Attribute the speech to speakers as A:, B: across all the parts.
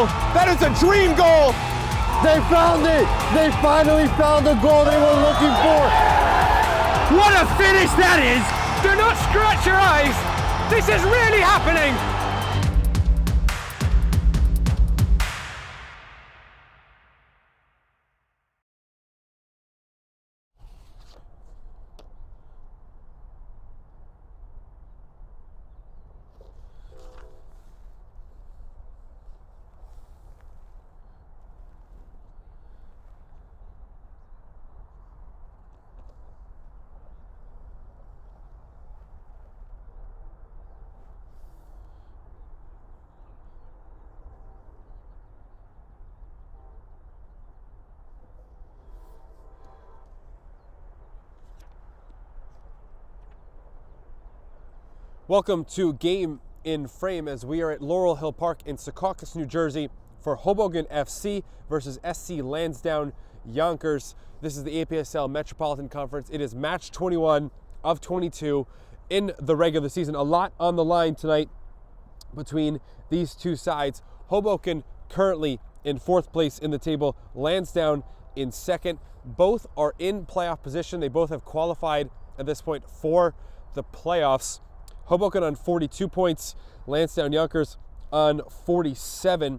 A: goal. That is a dream goal.
B: They found it. They finally found the goal they were looking for.
A: What a finish that is. Do not scratch your eyes. This is really happening.
C: Welcome to Game in Frame as we are at Laurel Hill Park in Secaucus, New Jersey for Hoboken FC versus SC Lansdowne Yonkers. This is the APSL Metropolitan Conference. It is match 21 of 22 in the regular season. A lot on the line tonight between these two sides. Hoboken currently in 4th place in the table, Lansdowne in 2nd. Both are in playoff position. They both have qualified at this point for the playoffs. Hoboken on 42 points, Lansdowne Yonkers on 47.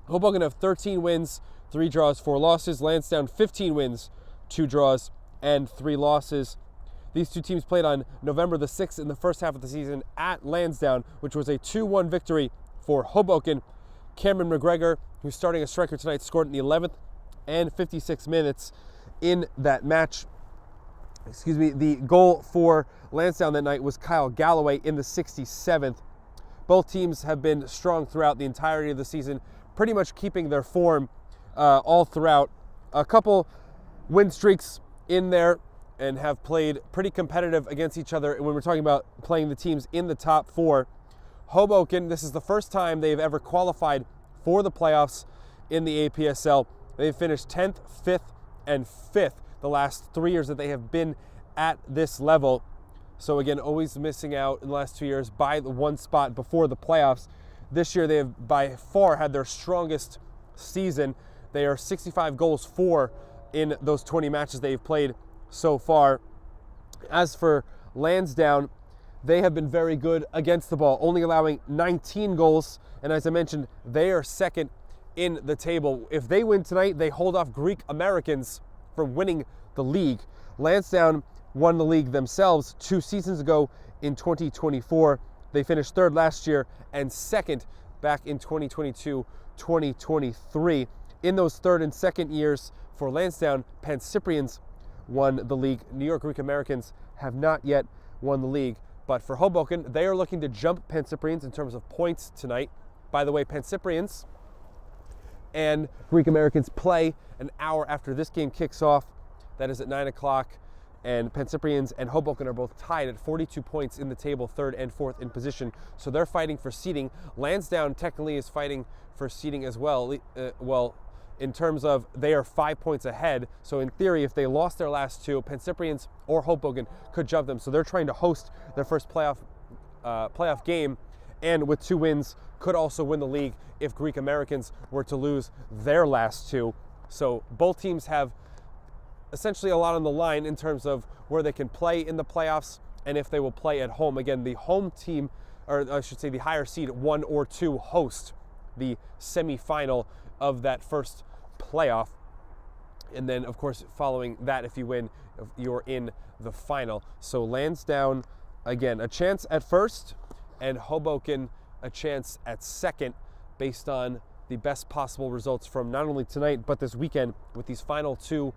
C: Hoboken have 13 wins, 3 draws, 4 losses. Lansdowne 15 wins, 2 draws, and 3 losses. These two teams played on November the 6th in the first half of the season at Lansdowne, which was a 2-1 victory for Hoboken. Cameron McGregor, who's starting as striker tonight, scored in the 11th and 56 minutes in that match. The goal for Lansdowne that night was Kyle Galloway in the 67th. Both teams have been strong throughout the entirety of the season, pretty much keeping their form all throughout. A couple win streaks in there and have played pretty competitive against each other. And when we're talking about playing the teams in the top 4, Hoboken, this is the first time they've ever qualified for the playoffs in the APSL. They've finished 10th, 5th, and 5th the last 3 years that they have been at this level. So again, always missing out in the last 2 years by the 1 spot before the playoffs. This year they have by far had their strongest season. They are 65 goals for in those 20 matches they've played so far. As for Lansdowne, they have been very good against the ball, only allowing 19 goals. And as I mentioned, they are 2nd in the table. If they win tonight, they hold off Greek Americans from winning the league. Lansdowne won the league themselves 2 seasons ago in 2024. They finished 3rd last year and 2nd back in 2022-2023. In those 3rd and 2nd years for Lansdowne, Pancyprians won the league. New York Greek Americans have not yet won the league. But for Hoboken, they are looking to jump Pancyprians in terms of points tonight. By the way, Pancyprians and Greek Americans play an hour after this game kicks off. That is at 9 o'clock. And Pancyprians and Hoboken are both tied at 42 points in the table, 3rd and 4th in position. So they're fighting for seeding. Lansdowne technically is fighting for seeding as well. In terms of they are 5 points ahead. So in theory, if they lost their last 2, Pancyprians or Hoboken could jump them. So they're trying to host their first playoff game, and with 2 wins, could also win the league if Greek Americans were to lose their last 2. So both teams have essentially a lot on the line in terms of where they can play in the playoffs and if they will play at home. Again, the home team, or I should say the higher seed 1 or 2, host the semifinal of that first playoff. And then, of course, following that, if you win, you're in the final. So Lansdowne, again, a chance at first, and Hoboken a chance at 2nd based on the best possible results from not only tonight, but this weekend with these final 2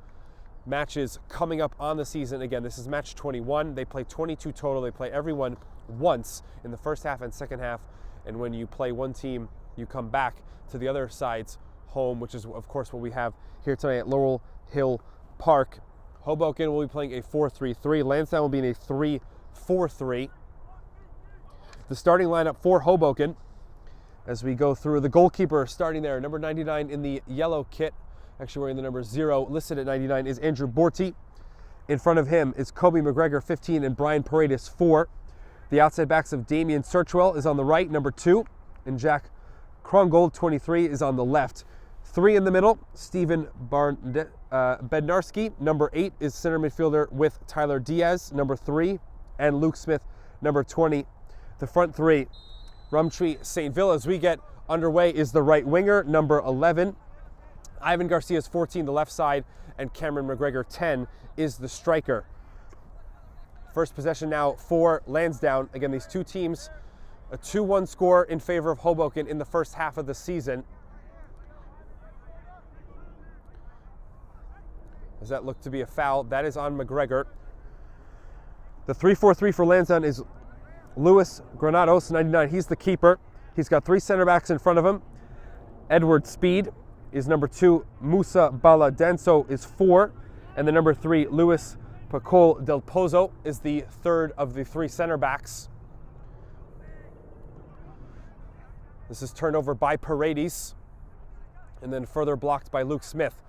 C: matches coming up on the season. Again, this is match 21. They play 22 total. They play everyone once in the first half and second half. And when you play one team, you come back to the other side's home, which is, of course, what we have here tonight at Laurel Hill Park. Hoboken will be playing a 4-3-3. Lansdowne will be in a 3-4-3. The starting lineup for Hoboken, as we go through, the goalkeeper starting there, number 99 in the yellow kit, actually wearing the number 0, listed at 99, is Andrew Borti. In front of him is Kobe McGregor, 15, and Brian Paredes, 4. The outside backs of Damian Searchwell is on the right, number 2, and Jack Krongold, 23, is on the left. 3 in the middle, Steven Bednarski. Number 8 is center midfielder with Tyler Diaz, number 3, and Luke Smith, number 20. The front 3, Rumtree Saintville, as we get underway, is the right winger, number 11. Ivan Garcia's 14, the left side, and Cameron McGregor, 10, is the striker. First possession now for Lansdowne. Again, these two teams, a 2-1 score in favor of Hoboken in the first half of the season. Does that look to be a foul? That is on McGregor. The 3-4-3 for Lansdowne is Luis Granados, 99. He's the keeper. He's got 3 center backs in front of him. Edward Speed is number 2. Musa Baladenso is 4. And the number 3, Luis Pacol Del Pozo, is the third of the 3 center backs. This is turned over by Paredes, and then further blocked by Luke Smith.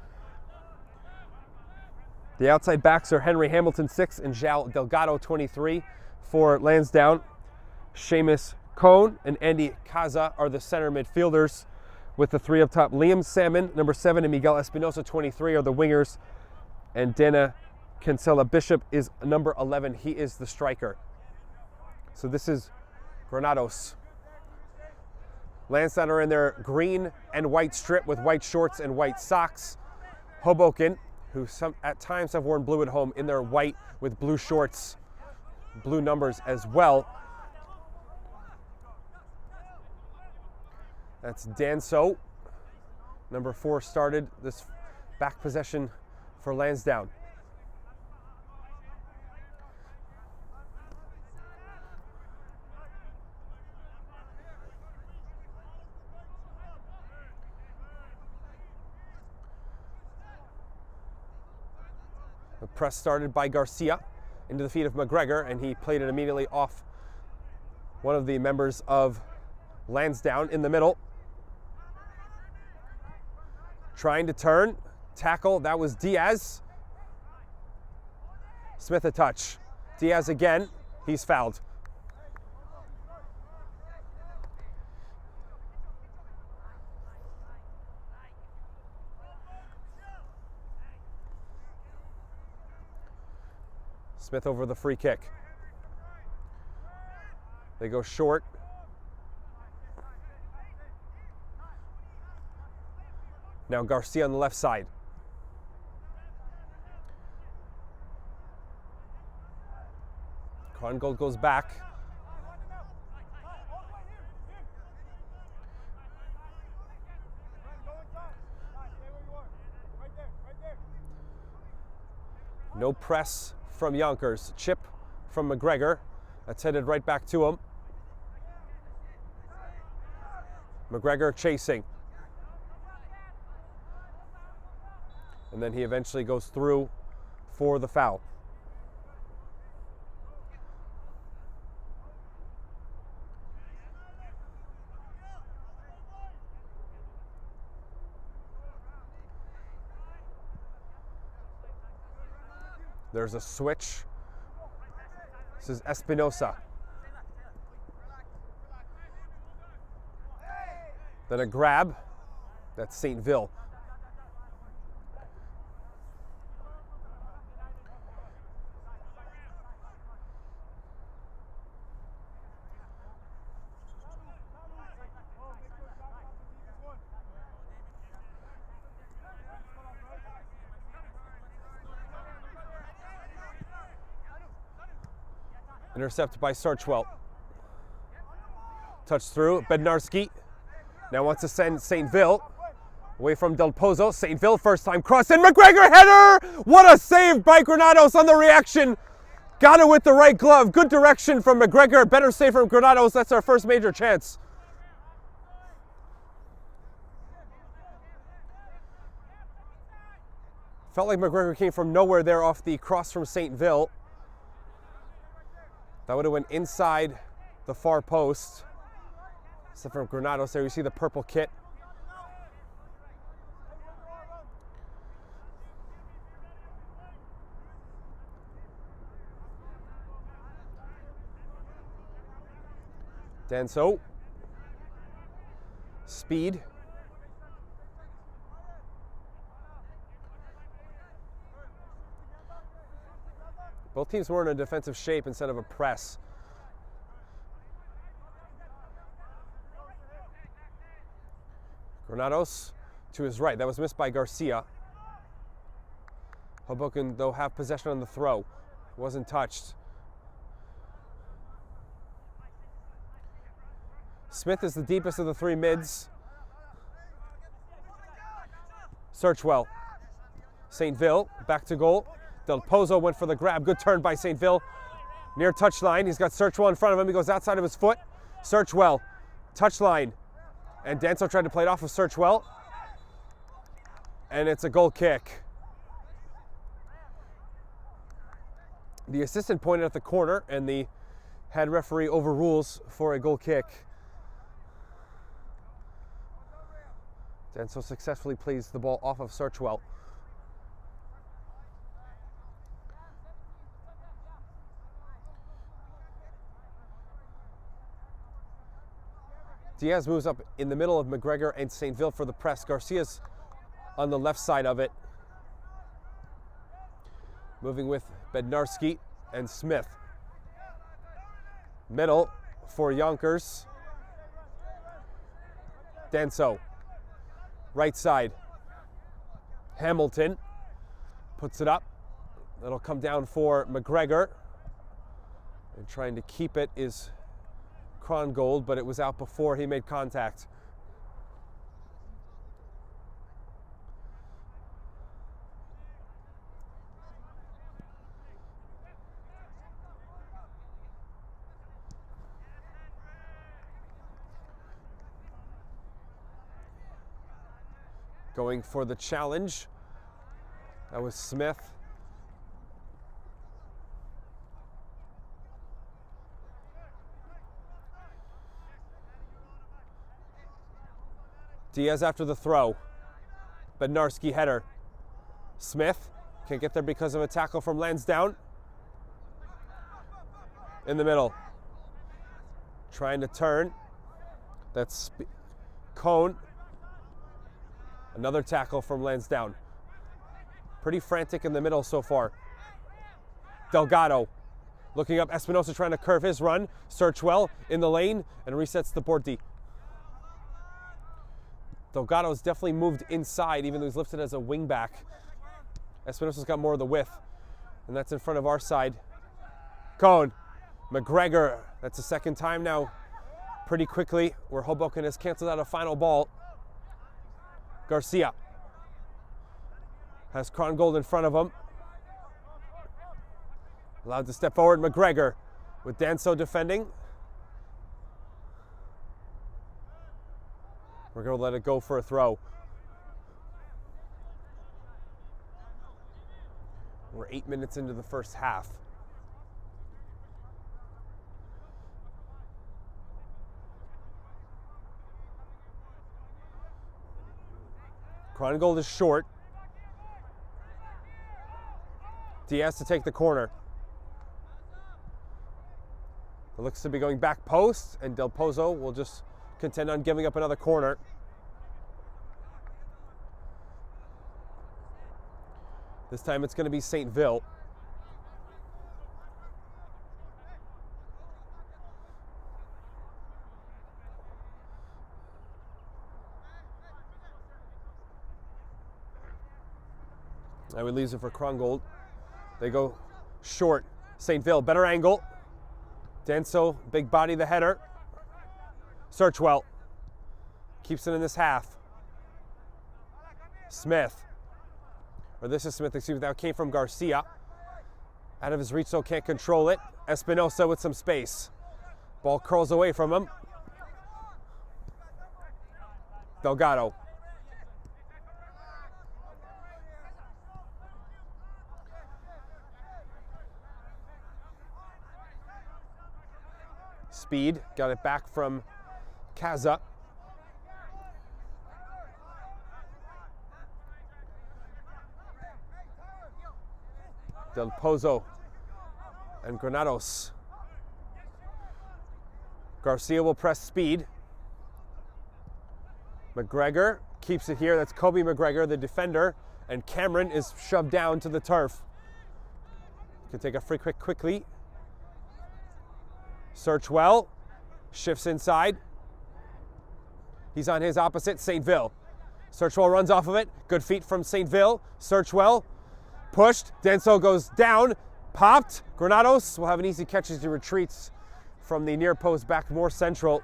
C: The outside backs are Henry Hamilton, 6, and João Delgado, 23, for Lansdowne. Seamus Cohn and Andy Caza are the center midfielders, with the 3 up top. Liam Salmon, number 7, and Miguel Espinosa, 23, are the wingers. And Dana Cancela Bishop is number 11. He is the striker. So this is Granados. Lansdowne are in their green and white strip with white shorts and white socks. Hoboken, who at times have worn blue at home, in their white with blue shorts, blue numbers as well. That's Danso. Number 4 started this back possession for Lansdowne. The press started by Garcia into the feet of McGregor, and he played it immediately off one of the members of Lansdowne in the middle. Trying to turn, tackle, that was Diaz. Smith a touch. Diaz again, he's fouled. Smith over the free kick. They go short. Now Garcia on the left side. Krongold goes back. No press from Yonkers. Chip from McGregor. That's headed right back to him. McGregor chasing. And then he eventually goes through for the foul. There's a switch. This is Espinosa. Then a grab. That's Saintville. Intercepted by Sarchwell. Touch through, Bednarski. Now wants to send Saintville away from Del Pozo. Saintville, first time cross, and McGregor header! What a save by Granados on the reaction. Got it with the right glove. Good direction from McGregor. Better save from Granados. That's our first major chance. Felt like McGregor came from nowhere there off the cross from Saintville. That would have went inside the far post. Except from Granados there, you see the purple kit. Danso. Speed. Both teams were in a defensive shape instead of a press. Granados to his right. That was missed by Garcia. Hoboken, though, have possession on the throw. Wasn't touched. Smith is the deepest of the three mids. Searchwell. St. Ville back to goal. Del Pozo went for the grab. Good turn by St. Ville. Near touchline. He's got Searchwell in front of him. He goes outside of his foot. Searchwell. Touchline. And Danso tried to play it off of Searchwell. And it's a goal kick. The assistant pointed at the corner, and the head referee overrules for a goal kick. Danso successfully plays the ball off of Searchwell. Diaz moves up in the middle of McGregor and St. Ville for the press. Garcia's on the left side of it. Moving with Bednarski and Smith. Middle for Yonkers. Danso. Right side. Hamilton puts it up. That'll come down for McGregor. And trying to keep it is Krongold, but it was out before he made contact. Going for the challenge. That was Smith. Diaz after the throw. Bednarski header. Smith can't get there because of a tackle from Lansdowne. In the middle. Trying to turn. That's Cone. Another tackle from Lansdowne. Pretty frantic in the middle so far. Delgado looking up. Espinosa trying to curve his run. Searchwell in the lane and resets the board D. Delgado's definitely moved inside, even though he's lifted as a wing back. Espinosa's got more of the width, and that's in front of our side. Cone. McGregor. That's the second time now, pretty quickly, where Hoboken has canceled out a final ball. Garcia has Krongold in front of him. Allowed to step forward. McGregor with Danso defending. We're going to let it go for a throw. We're 8 minutes into the first half. Krongold is short. Diaz to take the corner. It looks to be going back post, and Del Pozo will just contend on giving up another corner. This time it's going to be St. Ville. Now he leaves it for Krongold. They go short. St. Ville, better angle. Danso, big body, the header. Searchwell keeps it in this half. Smith, or this is Smith, excuse me, that came from Garcia. Out of his reach, so can't control it. Espinosa with some space. Ball curls away from him. Delgado. Speed, got it back from Kaza. Del Pozo and Granados. Garcia will press Speed. McGregor keeps it here. That's Kobe McGregor, the defender. And Cameron is shoved down to the turf. Can take a free kick quickly. Searchwell shifts inside. He's on his opposite, Saintville. Searchwell runs off of it. Good feet from Saintville. Searchwell pushed. Denso goes down. Popped. Granados will have an easy catch as he retreats from the near post back more central.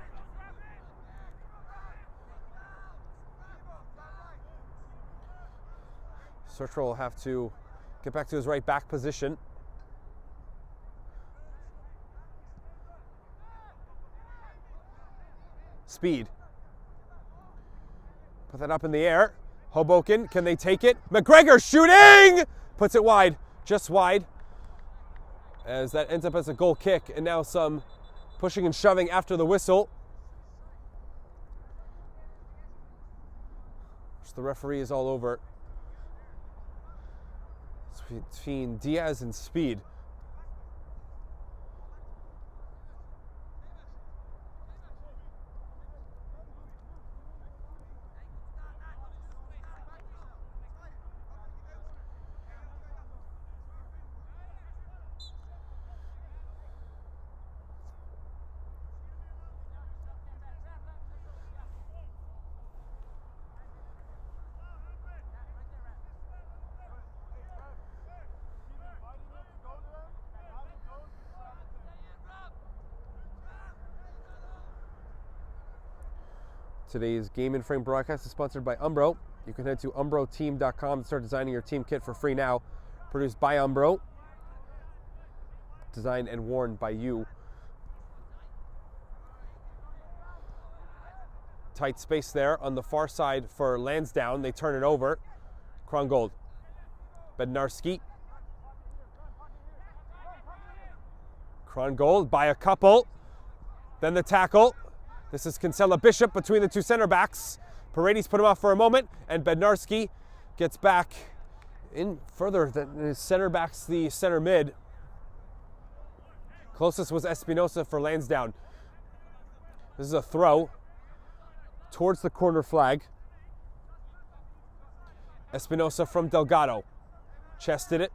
C: Searchwell will have to get back to his right back position. Speed. Put that up in the air. Hoboken, can they take it? McGregor shooting! Puts it wide, just wide. As that ends up as a goal kick, and now some pushing and shoving after the whistle. Which the referee is all over. It's between Diaz and Speed. Today's Game in Frame broadcast is sponsored by Umbro. You can head to umbroteam.com to start designing your team kit for free now. Produced by Umbro. Designed and worn by you. Tight space there on the far side for Lansdowne. They turn it over. Krongold. Bednarski. Krongold by a couple. Then the tackle. This is Kinsella Bishop between the two center backs. Paredes put him off for a moment, and Bednarski gets back in further than his center backs, the center mid. Closest was Espinosa for Lansdowne. This is a throw towards the corner flag. Espinosa from Delgado. Chested it.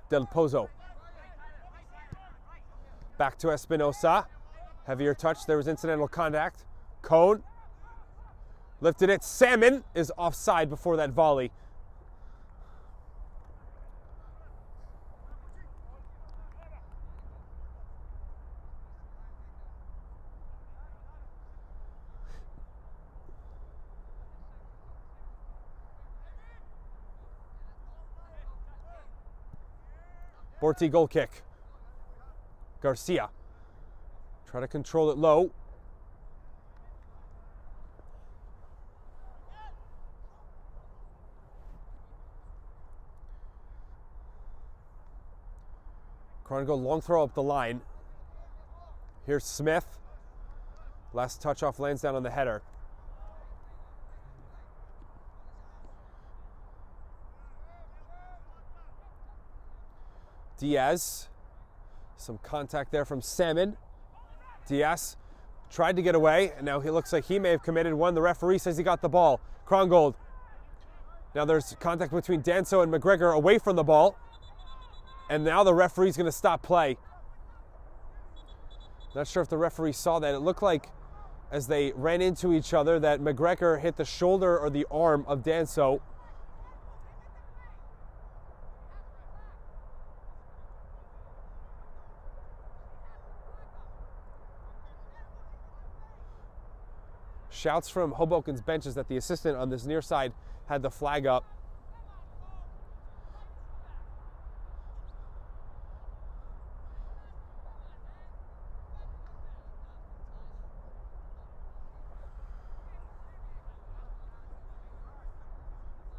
C: Del Pozo. Back to Espinosa. Heavier touch, there was incidental contact. Cone. Lifted it. Salmon is offside before that volley. Borti goal kick. Garcia. Try to control it low. Krongold, long throw up the line. Here's Smith. Last touch off Lansdowne on the header. Diaz. Some contact there from Salmon. Diaz tried to get away, and now he looks like he may have committed one. The referee says he got the ball. Krongold. Now there's contact between Danso and McGregor away from the ball. And now the referee's going to stop play. Not sure if the referee saw that. It looked like as they ran into each other that McGregor hit the shoulder or the arm of Danso. Shouts from Hoboken's benches that the assistant on this near side had the flag up.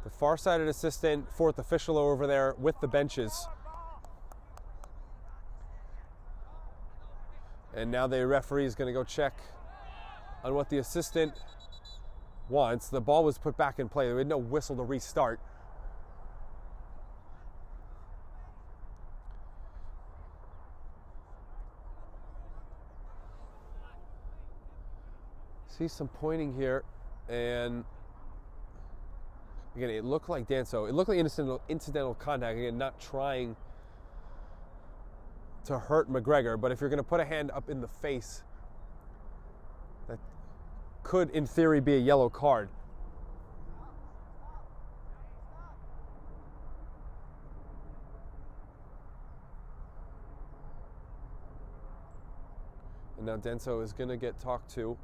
C: The far-sided assistant, fourth official over there with the benches. And now the referee is going to go check on what the assistant wants. The ball was put back in play. There was no whistle to restart. See some pointing here, and again, it looked like Danso. It looked like incidental contact. Again, not trying to hurt McGregor, but if you're going to put a hand up in the face, that could, in theory, be a yellow card. And now Danso is going to get talked to.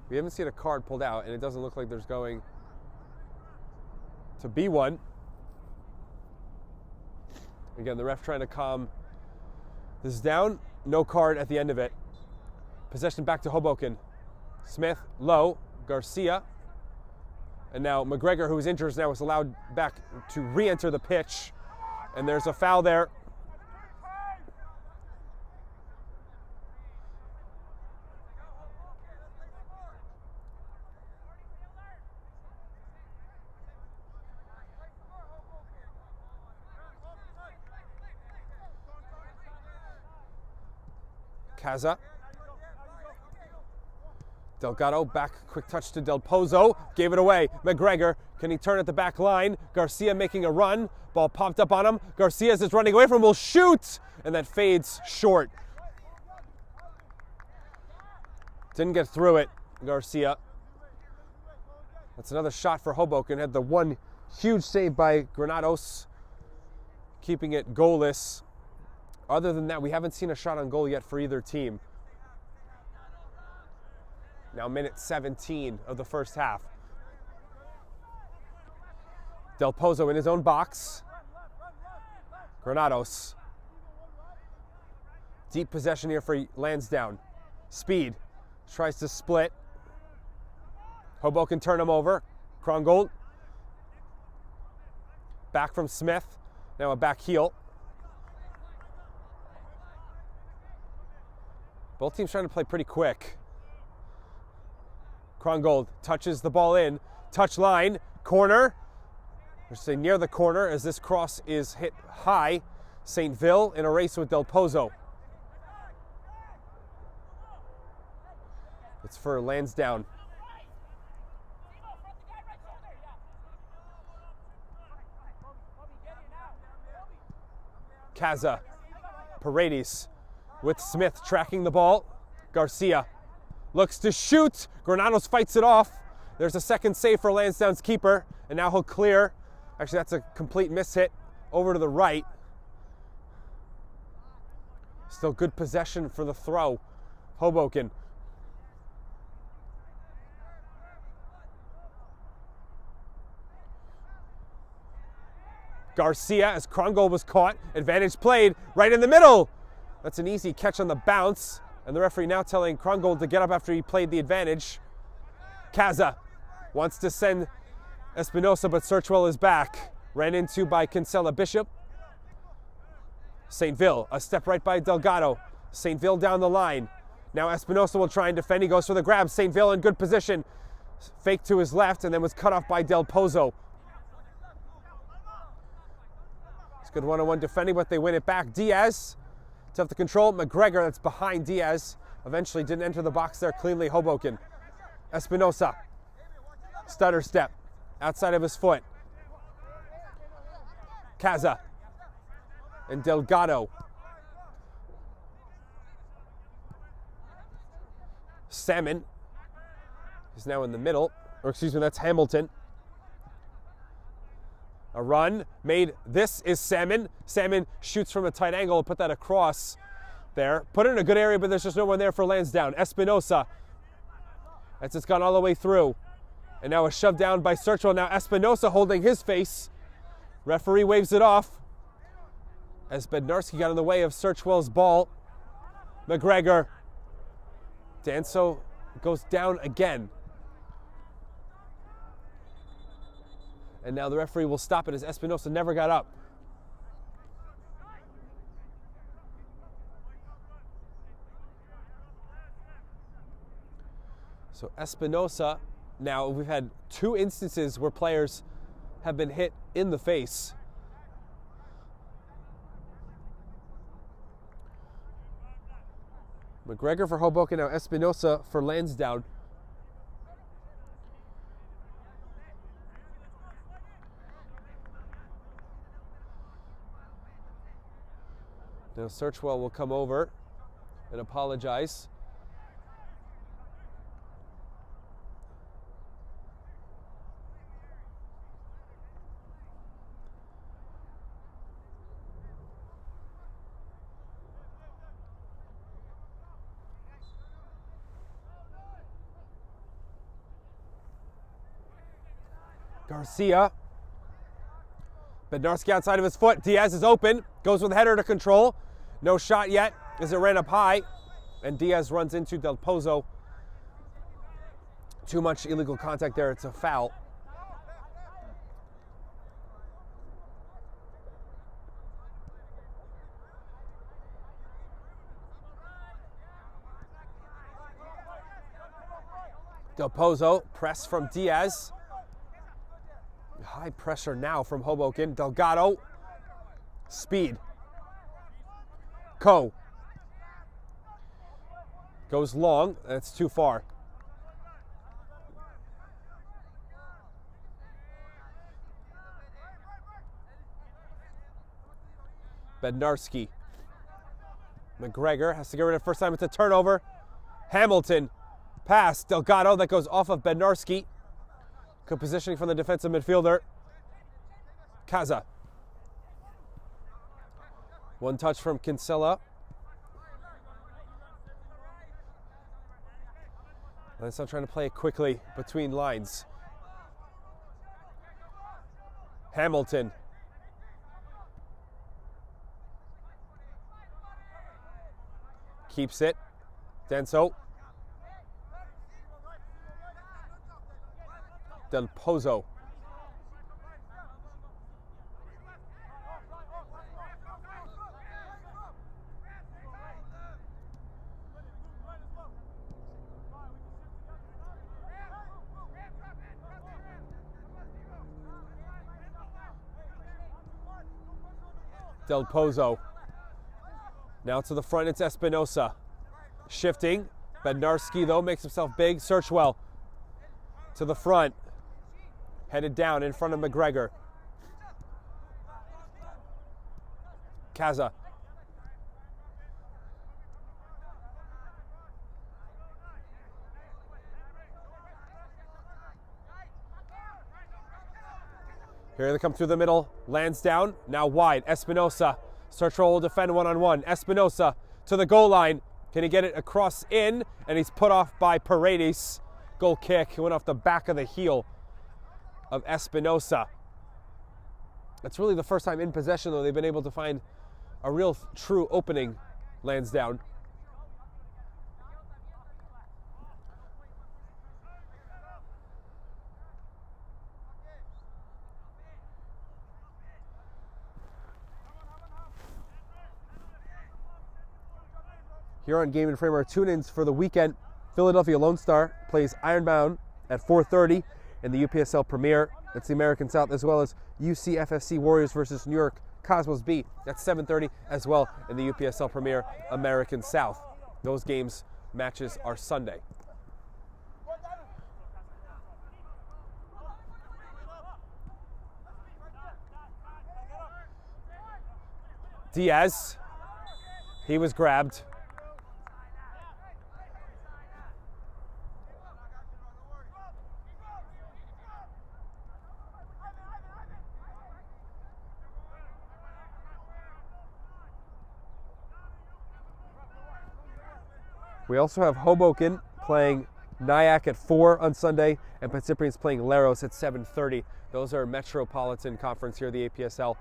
C: We haven't seen a card pulled out, and it doesn't look like there's going to be one. Again, the ref trying to calm this down. No card at the end of it. Possession back to Hoboken. Smith, low, Garcia. And now McGregor, who is injured, now is allowed back to re-enter the pitch. And there's a foul there. Kaza. Delgado back, quick touch to Del Pozo, gave it away. McGregor, can he turn at the back line? Garcia making a run, ball popped up on him. Garcia is running away from him, will shoot, and that fades short. Didn't get through it, Garcia. That's another shot for Hoboken. Had the one huge save by Granados, keeping it goalless. Other than that, we haven't seen a shot on goal yet for either team. Now minute 17 of the first half. Del Pozo in his own box. Granados. Deep possession here for Lansdowne. Speed. Tries to split. Hoboken turn him over. Krongold. Back from Smith. Now a back heel. Both teams trying to play pretty quick. Krongold touches the ball in. Touch line. Corner. We're saying near the corner as this cross is hit high. St. Ville in a race with Del Pozo. It's for Lansdowne. Kaza. Paredes. With Smith tracking the ball. Garcia looks to shoot. Granados fights it off. There's a second save for Lansdowne's keeper. And now he'll clear. Actually, that's a complete mishit over to the right. Still good possession for the throw. Hoboken. Garcia as Krongold was caught. Advantage played right in the middle. That's an easy catch on the bounce. And the referee now telling Krongold to get up after he played the advantage. Kaza wants to send Espinosa, but Searchwell is back. Ran into by Kinsella Bishop. St. Ville, a step right by Delgado. St. Ville down the line. Now Espinosa will try and defend. He goes for the grab. St. Ville in good position. Fake to his left and then was cut off by Del Pozo. It's good one-on-one defending, but they win it back. Diaz. Tough to control. McGregor, that's behind Diaz. Eventually didn't enter the box there cleanly. Hoboken. Espinosa. Stutter step. Outside of his foot. Kaza. And Delgado. Salmon. He's now in the middle. Or excuse me, that's Hamilton. A run made. This is Salmon. Salmon shoots from a tight angle. Put that across there. Put it in a good area, but there's just no one there for Lansdowne. Espinosa. It's gone all the way through. And now a shove down by Searchwell. Now Espinosa holding his face. Referee waves it off. As Bednarski got in the way of Searchwell's ball. McGregor. Danso goes down again. And now the referee will stop it as Espinosa never got up. So Espinosa, now we've had two instances where players have been hit in the face. McGregor for Hoboken, now Espinosa for Lansdowne. Now Searchwell will come over and apologize. Garcia. Bednarski outside of his foot. Diaz is open. Goes with header to control. No shot yet as it ran up high. And Diaz runs into Del Pozo. Too much illegal contact there. It's a foul. Del Pozo, press from Diaz. High pressure now from Hoboken. Delgado. Speed. Coe. Goes long. That's too far. Bednarski. McGregor has to get rid of it first time. It's a turnover. Hamilton. Pass. Delgado. That goes off of Bednarski. Good positioning from the defensive midfielder. Kaza. One touch from Kinsella. Lansdowne trying to play it quickly between lines. Hamilton. Keeps it. Denso. Del Pozo. Del Pozo. Now to the front, it's Espinosa. Shifting. Bednarski, though, makes himself big. Searchwell to the front. Headed down in front of McGregor. Kaza. Here they come through the middle. Lansdowne, now wide. Espinosa. Searchwell will defend one-on-one. Espinosa to the goal line. Can he get it across in? And he's put off by Paredes. Goal kick. He went off the back of the heel of Espinosa. It's really the first time in possession, though, they've been able to find a real true opening, Lansdowne. Here on Game and Frame are tune-ins for the weekend. Philadelphia Lone Star plays Ironbound at 4:30 in the UPSL Premier. That's the American South, as well as UCFFC Warriors versus New York Cosmos B. That's 7:30 as well in the UPSL Premier American South. Those games, matches are Sunday. Diaz, he was grabbed. We also have Hoboken playing Nyack at 4 on Sunday, and Prince Cyprian's playing Leros at 7:30. Those are Metropolitan Conference here, the APSL.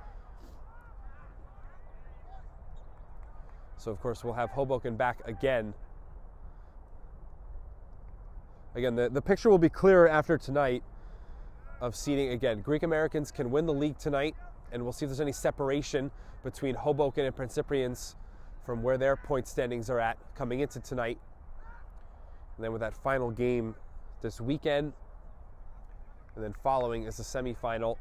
C: So, of course, we'll have Hoboken back again. Again, the picture will be clearer after tonight of seeding. Again, Greek Americans can win the league tonight, and we'll see if there's any separation between Hoboken and Prince Cyprian's from where their point standings are at coming into tonight. And then with that final game this weekend, and then following is the semifinal,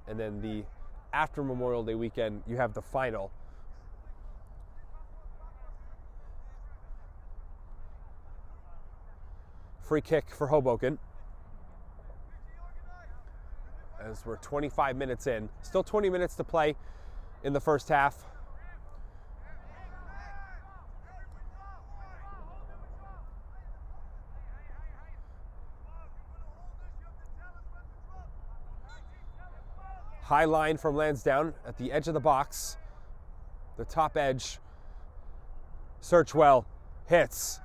C: and then the after Memorial Day weekend, you have the final. free kick for Hoboken. As we're 25 minutes in. Still 20 minutes to play in the first half. High line from Lansdowne at the edge of the box. The top edge. Searchwell hits.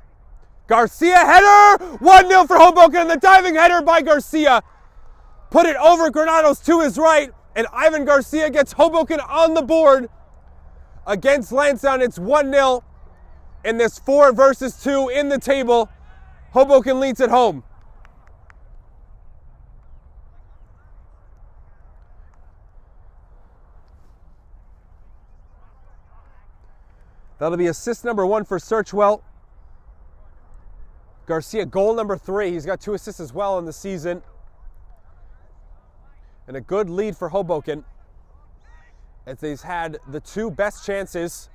C: Garcia header! 1-0 for Hoboken, and the diving header by Garcia put it over Granados to his right, and Ivan Garcia gets Hoboken on the board against Lansdowne. It's 1-0 in this 4 versus 2 in the table. Hoboken leads at home. That'll be assist number 1 for Searchwell. Garcia, goal number 3. He's got 2 assists as well in the season. And a good lead for Hoboken, as they've had the 2 best chances.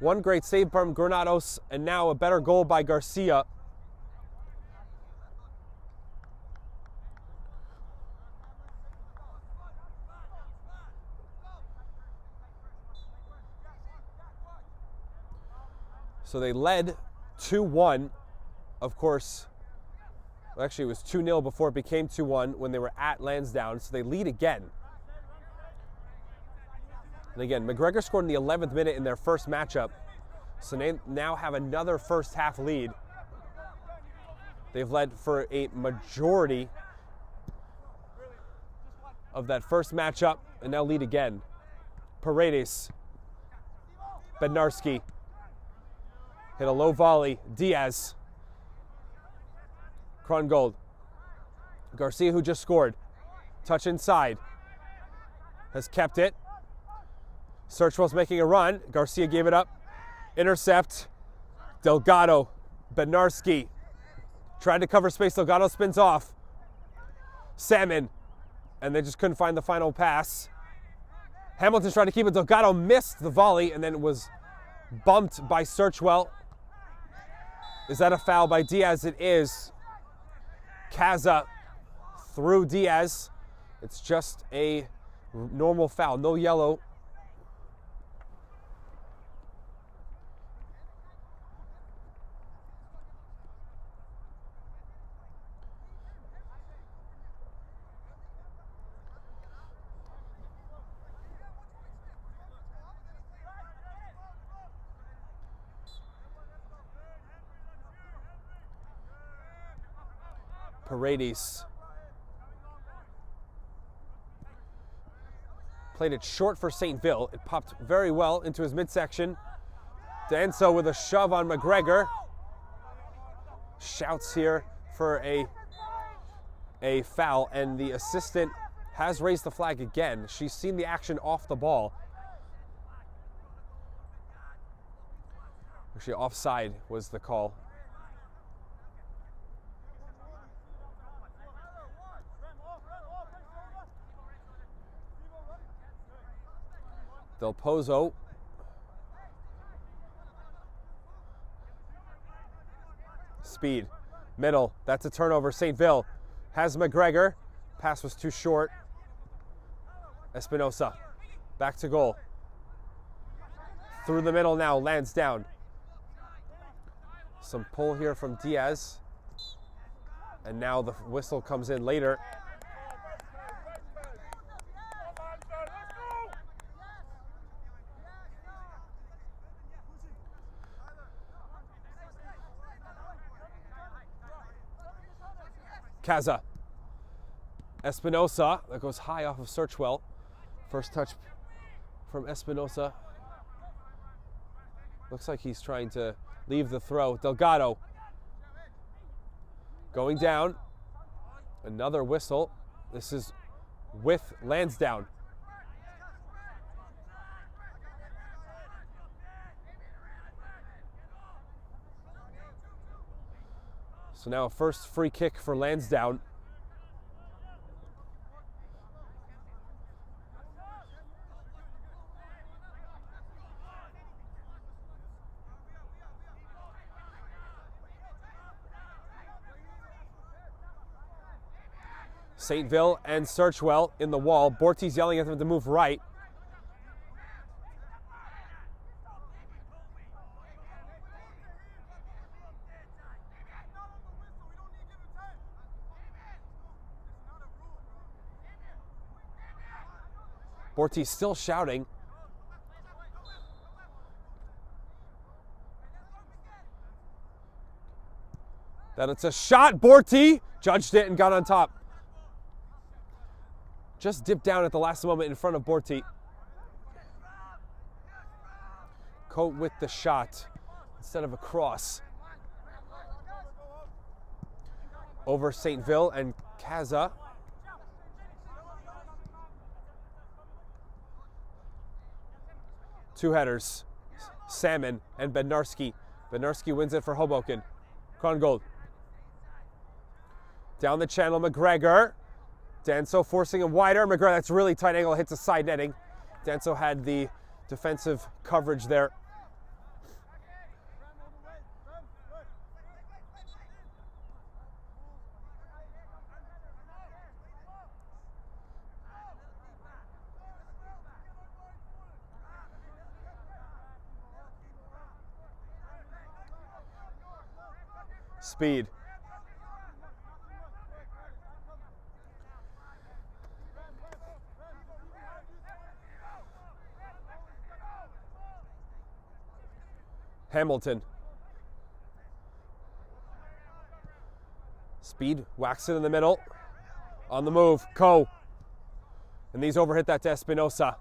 C: 1 great save from Granados, and now a better goal by Garcia. So they led 2-1, of course. Well, actually, it was 2-0 before it became 2-1 when they were at Lansdowne, so they lead again. And again, McGregor scored in the 11th minute in their first matchup, so they now have another first half lead. They've led for a majority of that first matchup and now lead again. Paredes, Bednarski. Hit a low volley. Diaz. Krongold. Garcia, who just scored. Touch inside. Has kept it. Searchwell's making a run. Garcia gave it up. Intercept. Delgado. Bednarski. Tried to cover space. Delgado spins off. Salmon. And they just couldn't find the final pass. Hamilton's trying to keep it. Delgado missed the volley and then was bumped by Searchwell. Is that a foul by Diaz? It is. Kaza through Diaz. It's just a normal foul, no yellow. Paredes played it short for St. Ville. It popped very well into his midsection. Danso with a shove on McGregor. Shouts here for a foul, and the assistant has raised the flag again. She's seen the action off the ball. Actually, offside was the call. Del Pozo. Speed. Middle. That's a turnover. St. Ville has McGregor. Pass was too short. Espinosa. Back to goal. Through the middle now. Lansdowne. Some pull here from Diaz. And now the whistle comes in later. Kaza. Espinosa, that goes high off of Searchwell. First touch from Espinosa. Looks like he's trying to leave the throw. Delgado. Going down. Another whistle. This is with Lansdowne. So now a first free kick for Lansdowne. Saintville and Searchwell in the wall. Borti's yelling at them to move right. Borti's still shouting. That it's a shot. Borti judged it and got on top. Just dipped down at the last moment in front of Borti. Coat with the shot instead of a cross. Over Saintville and Kaza. Two headers. Salmon and Bednarski. Bednarski wins it for Hoboken. Krongold. Down the channel, McGregor. Danso forcing him wider. McGregor, that's really tight angle, hits a side netting. Danso had the defensive coverage there. Speed. Hamilton. Speed, whacks it in the middle. On the move, Coe. And these overhit that to Espinosa.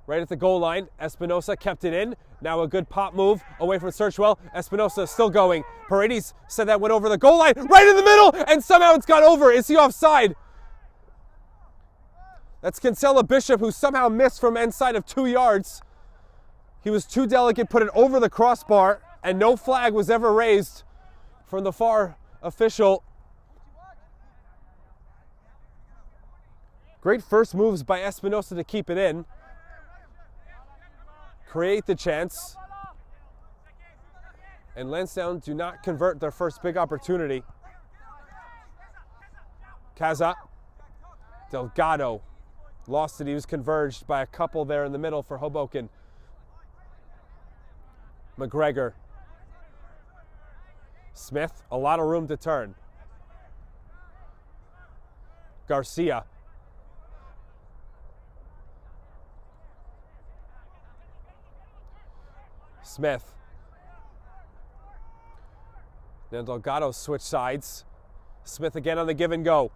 C: Right at the goal line, Espinosa kept it in. Now a good pop move away from Searchwell. Espinosa still going. Paredes said that went over the goal line, right in the middle, and somehow it's got over. Is he offside? That's Kinsella Bishop, who somehow missed from inside of 2 yards. He was too delicate, put it over the crossbar, and no flag was ever raised from the far official. Great first moves by Espinosa to keep it in. Create the chance. And Lansdowne do not convert their first big opportunity. Kaza. Delgado lost it. He was converged by a couple there in the middle for Hoboken. McGregor. Smith, a lot of room to turn. Garcia. Smith. Then Delgado switch sides. Smith again on the give and go.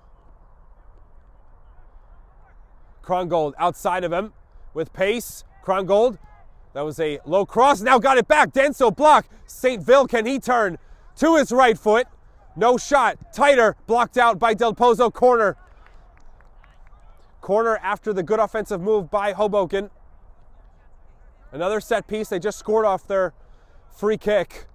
C: Krongold outside of him with pace. Krongold. That was a low cross. Now got it back. Danso block. Saintville, can he turn to his right foot? No shot. Tighter. Blocked out by Del Pozo. Corner. Corner after the good offensive move by Hoboken. Another set piece. They just scored off their free kick.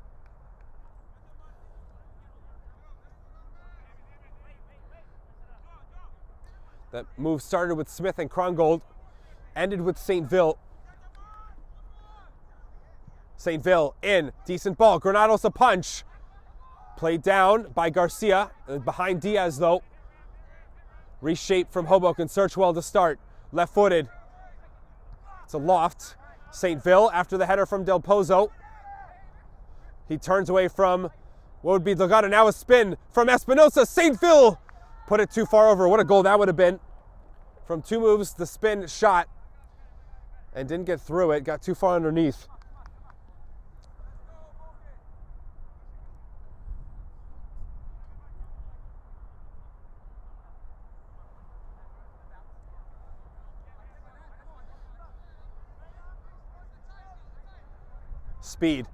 C: That move started with Smith and Krongold, ended with Saintville. Saintville in, decent ball. Granados a punch. Played down by Garcia, behind Diaz though. Reshaped from Hoboken, Searchwell to start. Left-footed. It's a loft. Saintville after the header from Del Pozo. He turns away from what would be Delgado. Now a spin from Espinosa. Saintville put it too far over. What a goal that would have been. From two moves, the spin shot and didn't get through it. Got too far underneath. Speed.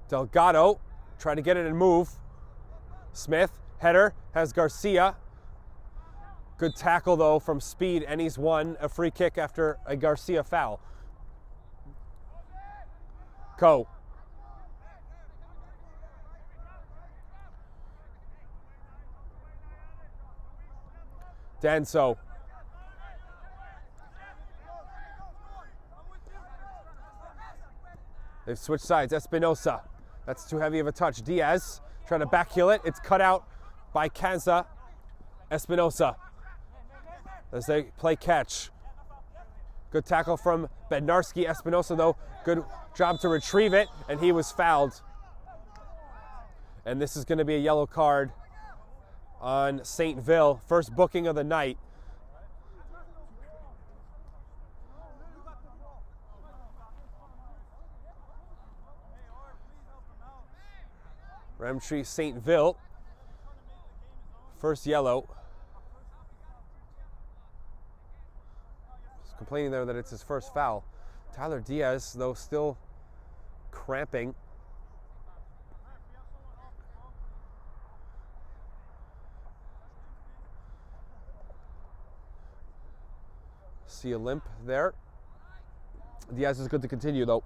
C: Delgado trying to get it and move. Smith, header, has Garcia. Good tackle though from Speed, and he's won a free kick after a Garcia foul. Coe. Danso. They've switched sides. Espinosa. That's too heavy of a touch. Diaz trying to backheel it. It's cut out by Kaza Espinosa as they play catch. Good tackle from Bednarski. Espinosa, though, good job to retrieve it, and he was fouled. And this is going to be a yellow card on St. Ville. First booking of the night. Remtree St. Ville. First yellow. He's complaining there that it's his first foul. Tyler Diaz, though, still cramping. See a limp there. Diaz is good to continue, though.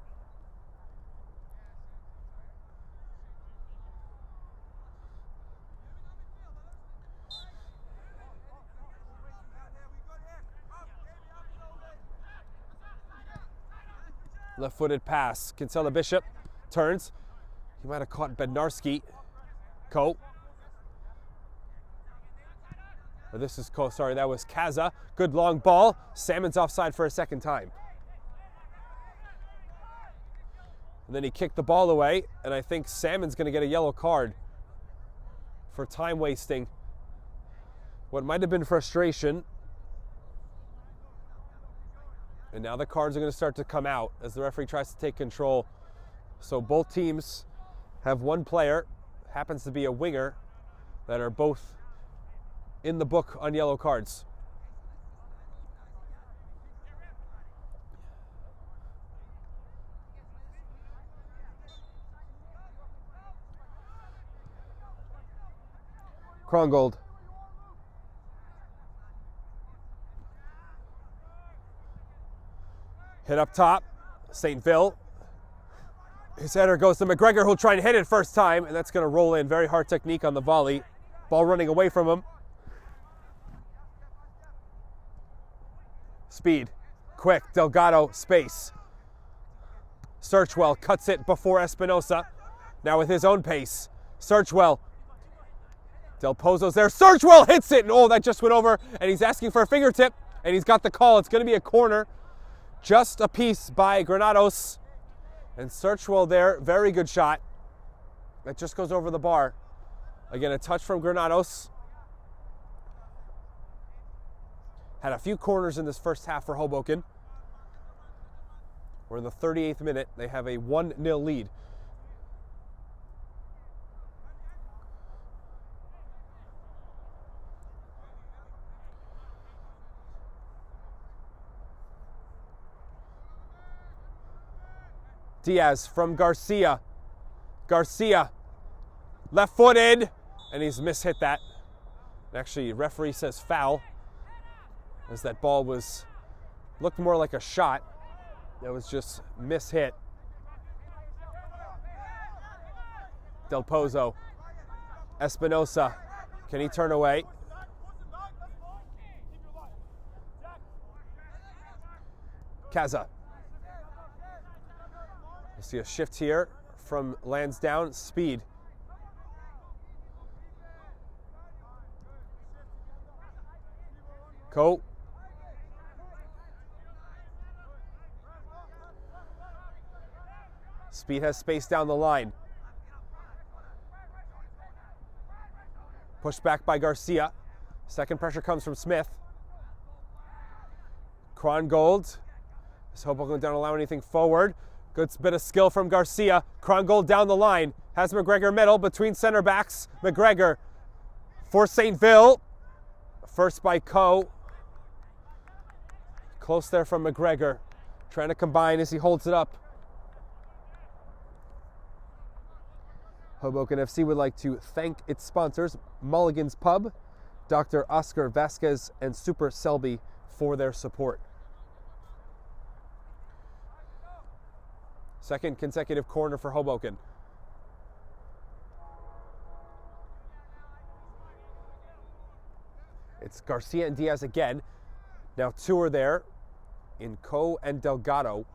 C: Left-footed pass. Kinsella Bishop turns. He might have caught Bednarski. Or this is sorry, that was Kaza. Good long ball. Salmon's offside for a second time. And then he kicked the ball away, and I think Salmon's going to get a yellow card for time wasting. What might have been frustration. And now the cards are going to start to come out as the referee tries to take control. So both teams have one player, happens to be a winger, that are both in the book on yellow cards. Krongold. Hit up top, St. Ville. His header goes to McGregor, who'll try and hit it first time, and that's going to roll in. Very hard technique on the volley. Ball running away from him. Speed, quick, Delgado, space. Searchwell cuts it before Espinosa. Now with his own pace. Searchwell. Del Pozo's there. Searchwell hits it, and oh, that just went over, and he's asking for a fingertip, and he's got the call. It's going to be a corner. Just a piece by Granados. And Searchwell there, very good shot. That just goes over the bar. Again, a touch from Granados. Had a few corners in this first half for Hoboken. We're in the 38th minute. They have a 1-0 lead. Diaz from Garcia. Garcia, left-footed, and he's mishit that. Actually, referee says foul, as that ball looked more like a shot. That was just mishit. Del Pozo, Espinosa, can he turn away? Kaza. You see a shift here from Lansdowne. Speed. Coe. Speed has space down the line. Pushed back by Garcia. Second pressure comes from Smith. Krongold. Is Hoboken don't allow anything forward. Good bit of skill from Garcia. Krongold down the line. Has McGregor middle between center backs. McGregor for St. Ville. First by Coe. Close there from McGregor. Trying to combine as he holds it up. Hoboken FC would like to thank its sponsors, Mulligan's Pub, Dr. Oscar Vasquez, and Super Selby for their support. Second consecutive corner for Hoboken. It's Garcia and Diaz again. Now two are there in Coe and Delgado.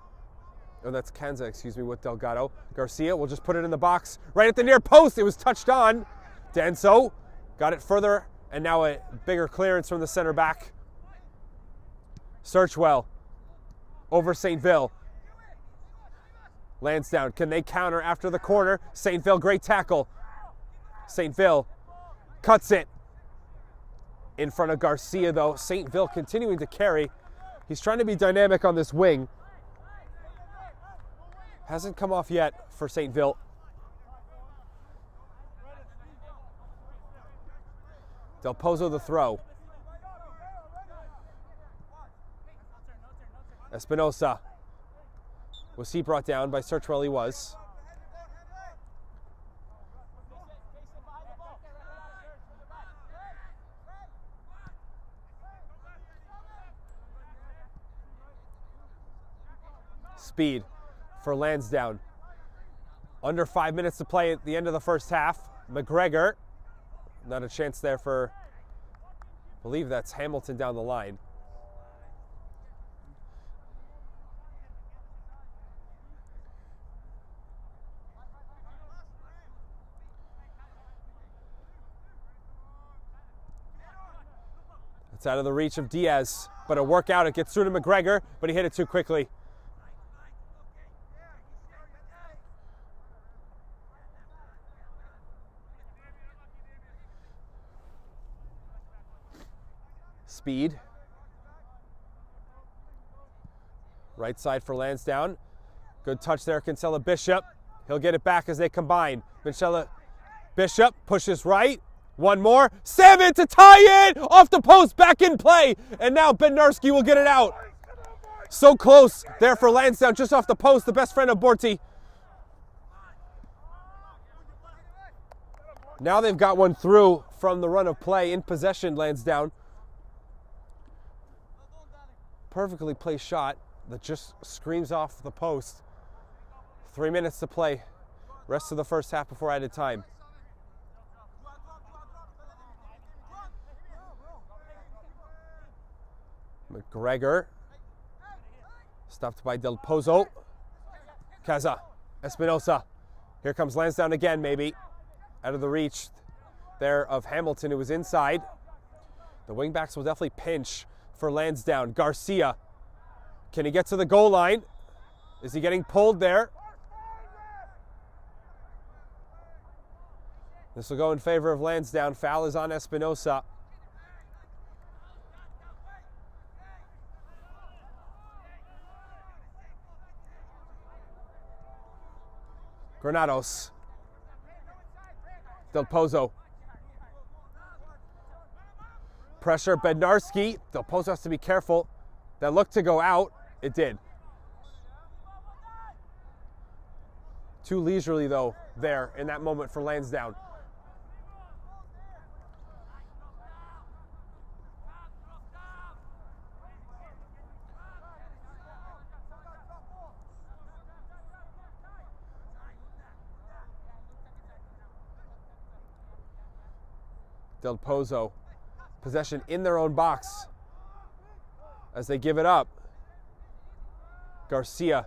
C: Oh, that's Kanza, excuse me, with Delgado. Garcia will just put it in the box. Right at the near post. It was touched on. Danso got it further, and now a bigger clearance from the center back. Searchwell over St. Ville. Lansdowne, can they counter after the corner? St. Ville, great tackle. St. Ville cuts it in front of Garcia, though. St. Ville continuing to carry. He's trying to be dynamic on this wing. Hasn't come off yet for St. Ville. Del Pozo the throw. Espinosa. Was he brought down by Searchwell? He was. Speed for Lansdowne. Under 5 minutes to play at the end of the first half. McGregor. Not a chance there for, I believe that's Hamilton down the line. It's out of the reach of Diaz, but a workout. It gets through to McGregor, but he hit it too quickly. Speed. Right side for Lansdowne. Good touch there, Kinsella Bishop. He'll get it back as they combine. Kinsella Bishop pushes right. One more. Salmon to tie it! Off the post, back in play. And now Bednarski will get it out. So close there for Lansdowne, just off the post, the best friend of Borti. Now they've got one through from the run of play in possession, Lansdowne. Perfectly placed shot that just screams off the post. 3 minutes to play. Rest of the first half before added time. McGregor. Stopped by Del Pozo. Caza. Espinosa. Here comes Lansdowne again, maybe. Out of the reach there of Hamilton, who was inside. The wingbacks will definitely pinch for Lansdowne. Garcia. Can he get to the goal line? Is he getting pulled there? This will go in favor of Lansdowne. Foul is on Espinosa. Granados. Del Pozo. Pressure, Bednarski. Del Pozo has to be careful. That looked to go out. It did. Too leisurely, though, there in that moment for Lansdowne. Del Pozo, possession in their own box as they give it up. Garcia.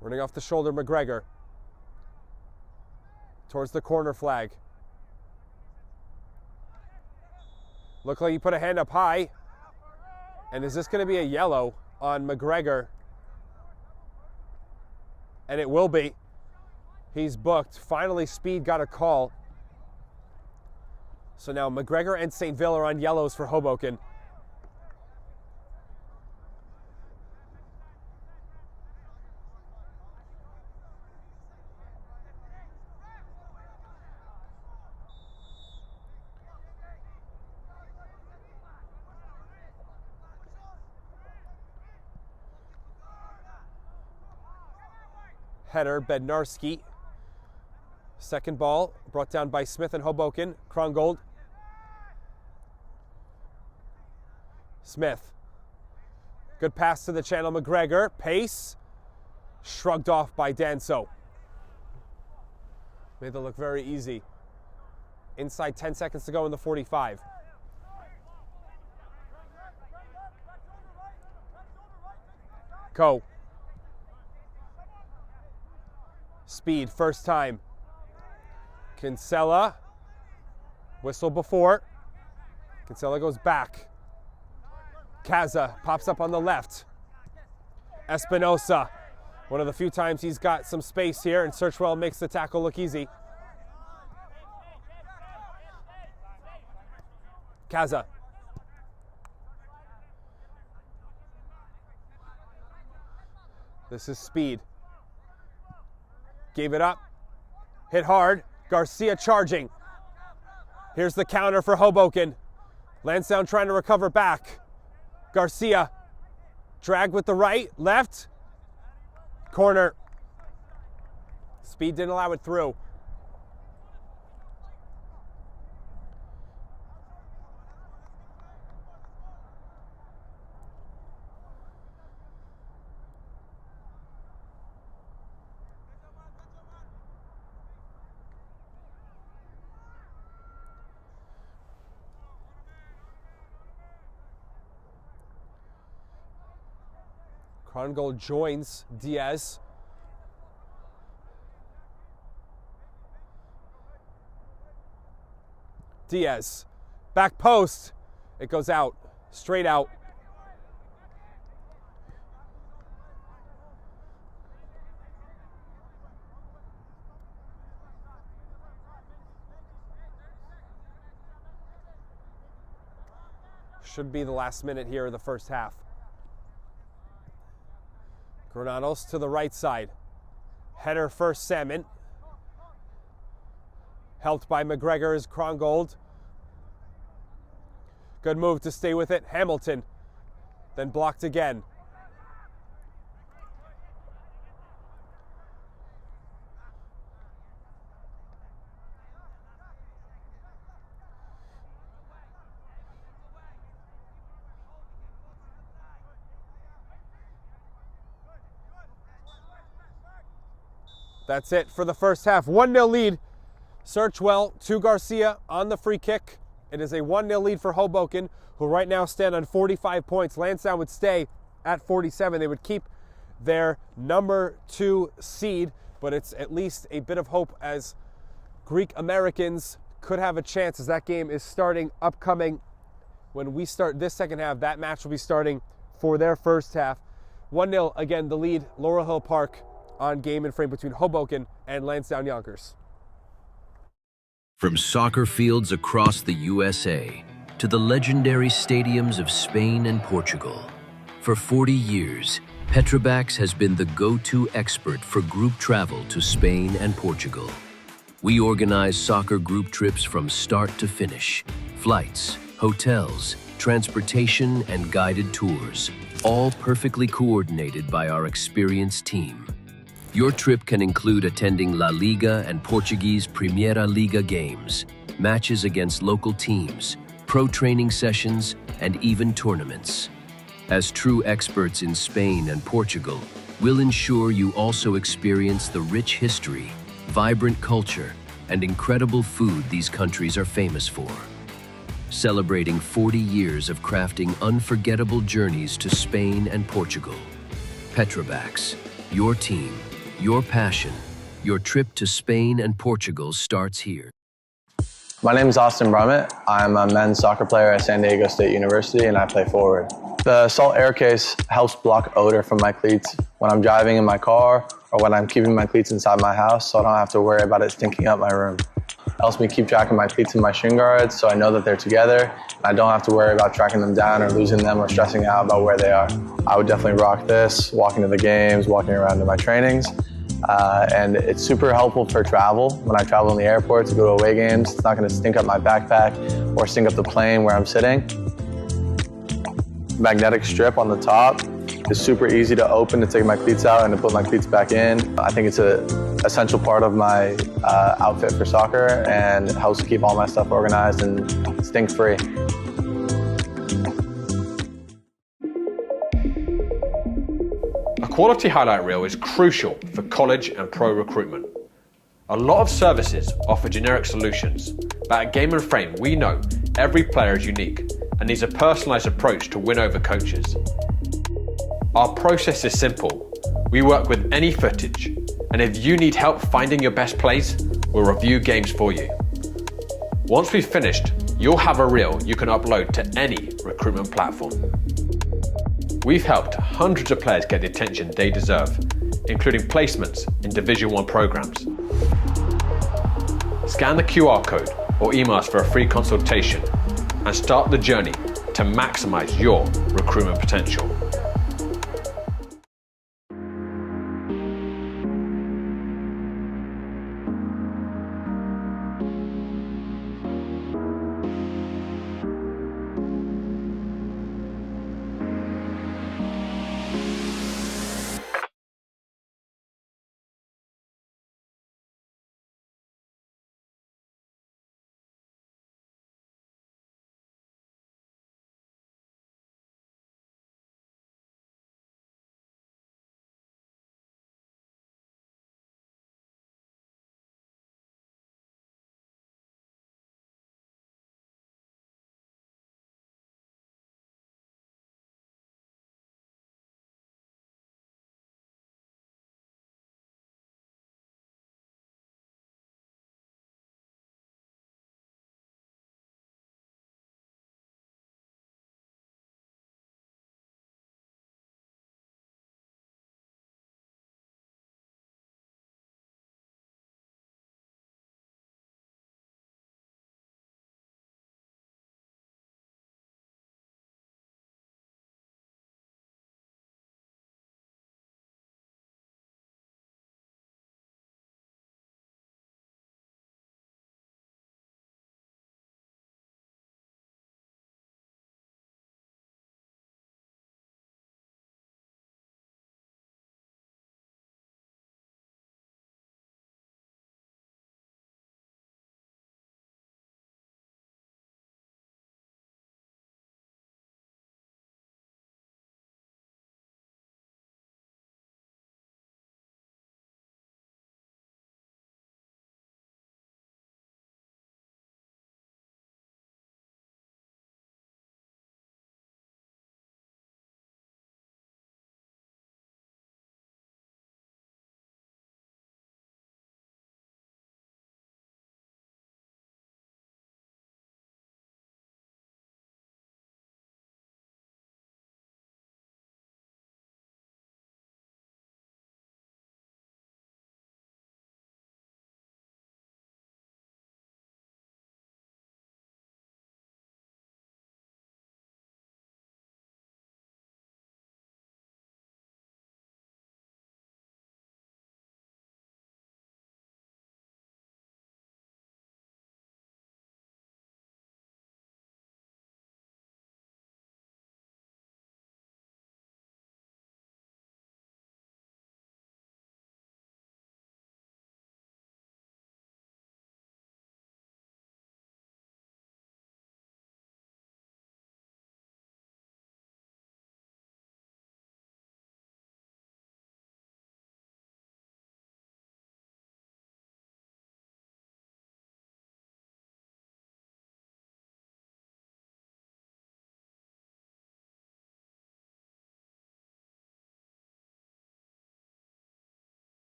C: Running off the shoulder, McGregor. Towards the corner flag. Looked like he put a hand up high. And is this going to be a yellow on McGregor? And it will be. He's booked. Finally, Speed got a call. So now McGregor and St. Ville are on yellows for Hoboken. Header, Bednarski. Second ball brought down by Smith and Hoboken. Krongold. Smith. Good pass to the channel, McGregor. Pace. Shrugged off by Danso. Made that look very easy. Inside 10 seconds to go in the 45. Go. Speed, first time. Kinsella. Whistle before. Kinsella goes back. Kaza pops up on the left. Espinosa. One of the few times he's got some space here, and Searchwell makes the tackle look easy. Kaza. This is speed. Gave it up. Hit hard. Garcia charging. Here's the counter for Hoboken. Lansdowne trying to recover back. Garcia. Drag with the right. Left. Corner. Speed didn't allow it through. Krongold joins Diaz. Diaz, back post. It goes out, straight out. Should be the last minute here of the first half. Granados to the right side. Header first, Salmon. Helped by McGregor is Krongold. Good move to stay with it. Hamilton. Then blocked again. That's it for the first half. 1-0 lead. Searchwell to Garcia on the free kick. It is a 1-0 lead for Hoboken, who right now stand on 45 points. Lansdowne would stay at 47. They would keep their number 2 seed, but it's at least a bit of hope as Greek Americans could have a chance, as that game is starting upcoming. When we start this second half, that match will be starting for their first half. 1-0, again, the lead, Laurel Hill Park, on Game and Frame between Hoboken and Lansdowne Yonkers.
D: From soccer fields across the USA to the legendary stadiums of Spain and Portugal, for 40 years, Petrobax has been the go-to expert for group travel to Spain and Portugal. We organize soccer group trips from start to finish, flights, hotels, transportation, and guided tours, all perfectly coordinated by our experienced team. Your trip can include attending La Liga and Portuguese Primeira Liga games, matches against local teams, pro training sessions, and even tournaments. As true experts in Spain and Portugal, we'll ensure you also experience the rich history, vibrant culture, and incredible food these countries are famous for. Celebrating 40 years of crafting unforgettable journeys to Spain and Portugal. Petrobax, your team, your passion, your trip to Spain and Portugal starts here.
E: My name is Austin Brummett. I'm a men's soccer player at San Diego State University, and I play forward. The Salt Air Case helps block odor from my cleats when I'm driving in my car or when I'm keeping my cleats inside my house, so I don't have to worry about it stinking up my room. It helps me keep track of my cleats and my shin guards, so I know that they're together, and I don't have to worry about tracking them down or losing them or stressing out about where they are. I would definitely rock this, walking to the games, walking around to my trainings. And it's super helpful for travel. When I travel in the airport to go to away games, it's not going to stink up my backpack or stink up the plane where I'm sitting. Magnetic strip on the top is super easy to open to take my cleats out and to put my cleats back in. I think it's an essential part of my outfit for soccer, and it helps keep all my stuff organized and stink-free.
F: quality highlight reel is crucial for college and pro recruitment. A lot of services offer generic solutions, but at Game and Frame we know every player is unique and needs a personalised approach to win over coaches. Our process is simple. We work with any footage, and if you need help finding your best plays, we'll review games for you. Once we've finished, you'll have a reel you can upload to any recruitment platform. We've helped hundreds of players get the attention they deserve, including placements in Division 1 programs. Scan the QR code or email us for a free consultation and start the journey to maximize your recruitment potential.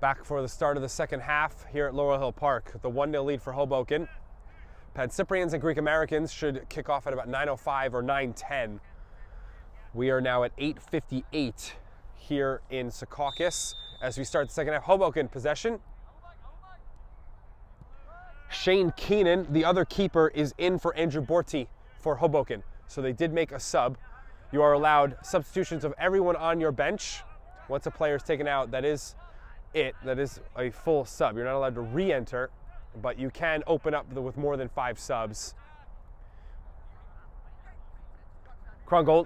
C: Back for the start of the second half here at Laurel Hill Park. The 1-0 lead for Hoboken. Pancyprians and Greek Americans should kick off at about 9:05 or 9:10. We are now at 8:58 here in Secaucus as we start the second half. Hoboken possession. Shane Keenan, the other keeper, is in for Andrew Borty for Hoboken. So they did make a sub. You are allowed substitutions of everyone on your bench. Once a player is taken out, that is it. That is a full sub. You're not allowed to re-enter, but you can open up with more than 5 subs. Krungold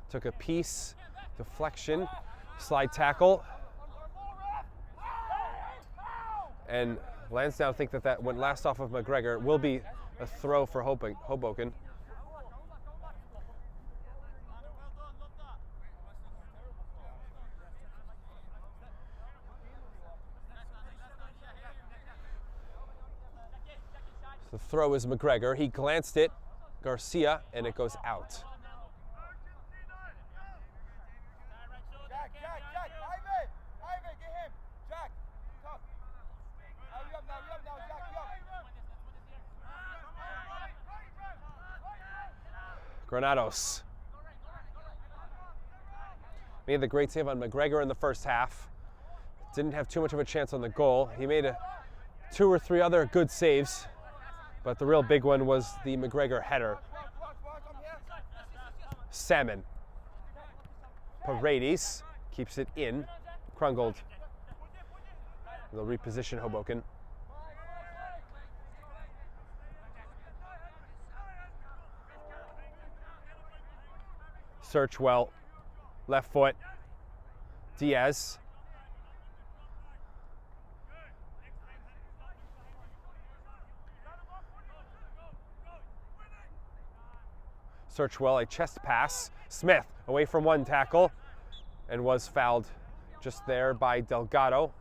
C: took a piece, deflection, slide tackle. And Lansdowne think that went last off of McGregor. It will be a throw for Hoboken. The throw is McGregor. He glanced it, Garcia, and it goes out. Granados made the great save on McGregor in the first half. Didn't have too much of a chance on the goal. He made 2 or 3 other good saves, but the real big one was the McGregor header. Salmon. Paredes keeps it in. Krungold. They'll reposition Hoboken. Search well. Left foot. Diaz. Searchwell, a chest pass. Smith away from one tackle and was fouled just there by Delgado.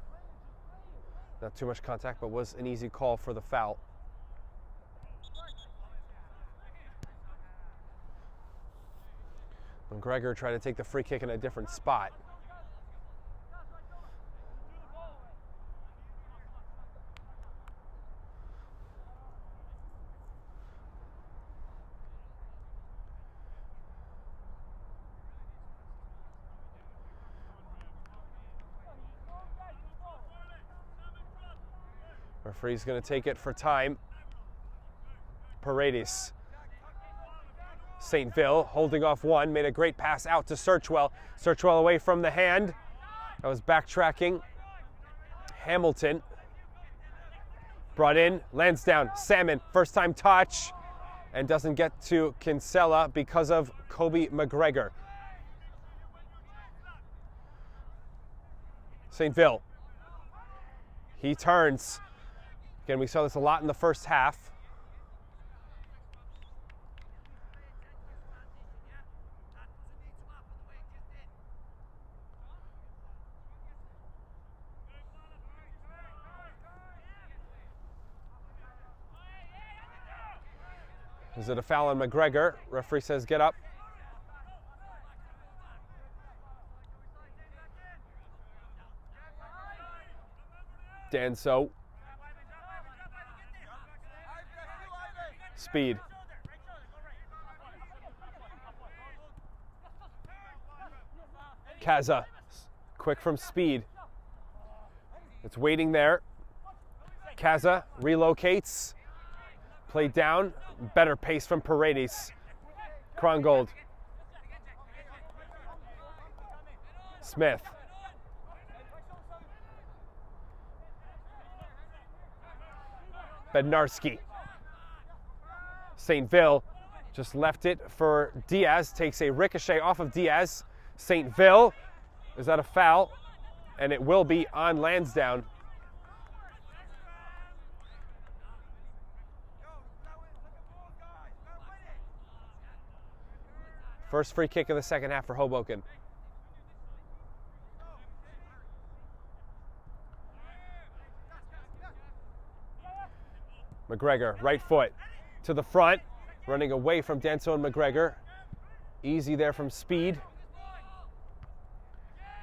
C: Not too much contact, but was an easy call for the foul. McGregor tried to take the free kick in a different spot. Referee's going to take it for time. Paredes. St. Ville holding off one, made a great pass out to Searchwell. Searchwell away from the hand. That was backtracking. Hamilton. Brought in. Lansdowne. Salmon. First time touch. And doesn't get to Kinsella because of Kobe McGregor. St. Ville. He turns. Again, we saw this a lot in the first half. Is it a foul on McGregor? Referee says get up. Danso. Speed. Kaza, quick from Speed. It's waiting there. Kaza relocates. Played down. Better pace from Paredes. Krungold. Smith. Bednarski. St. Ville just left it for Diaz. Takes a ricochet off of Diaz. St. Ville, is that a foul? And it will be on Lansdowne. First free kick of the second half for Hoboken. McGregor, right foot to the front, running away from Danso and McGregor. Easy there from Speed.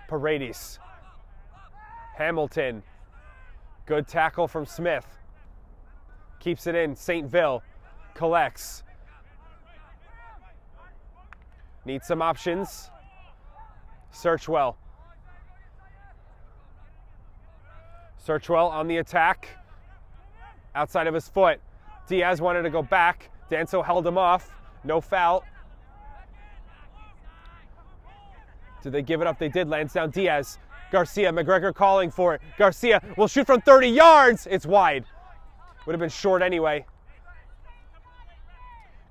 C: Paredes. Hamilton. Good tackle from Smith. Keeps it in. Saintville collects. Needs some options. Searchwell. Searchwell on the attack. Outside of his foot. Diaz wanted to go back. Danso held him off. No foul. Did they give it up? They did. Lansdowne. Diaz. Garcia. McGregor calling for it. Garcia will shoot from 30 yards. It's wide. Would have been short anyway.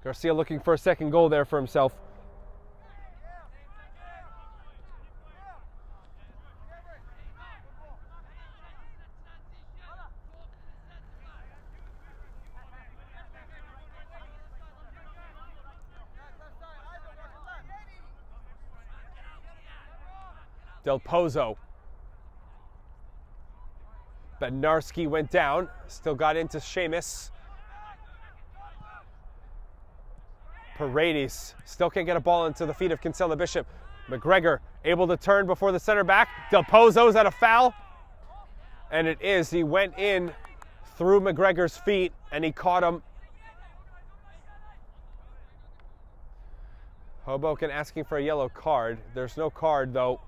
C: Garcia looking for a second goal there for himself. Del Pozo. Bednarski went down. Still got into Seamus. Paredes still can't get a ball into the feet of Kinsella Bishop. McGregor able to turn before the center back. Del Pozo's at a foul. And it is. He went in through McGregor's feet and he caught him. Hoboken asking for a yellow card. There's no card though.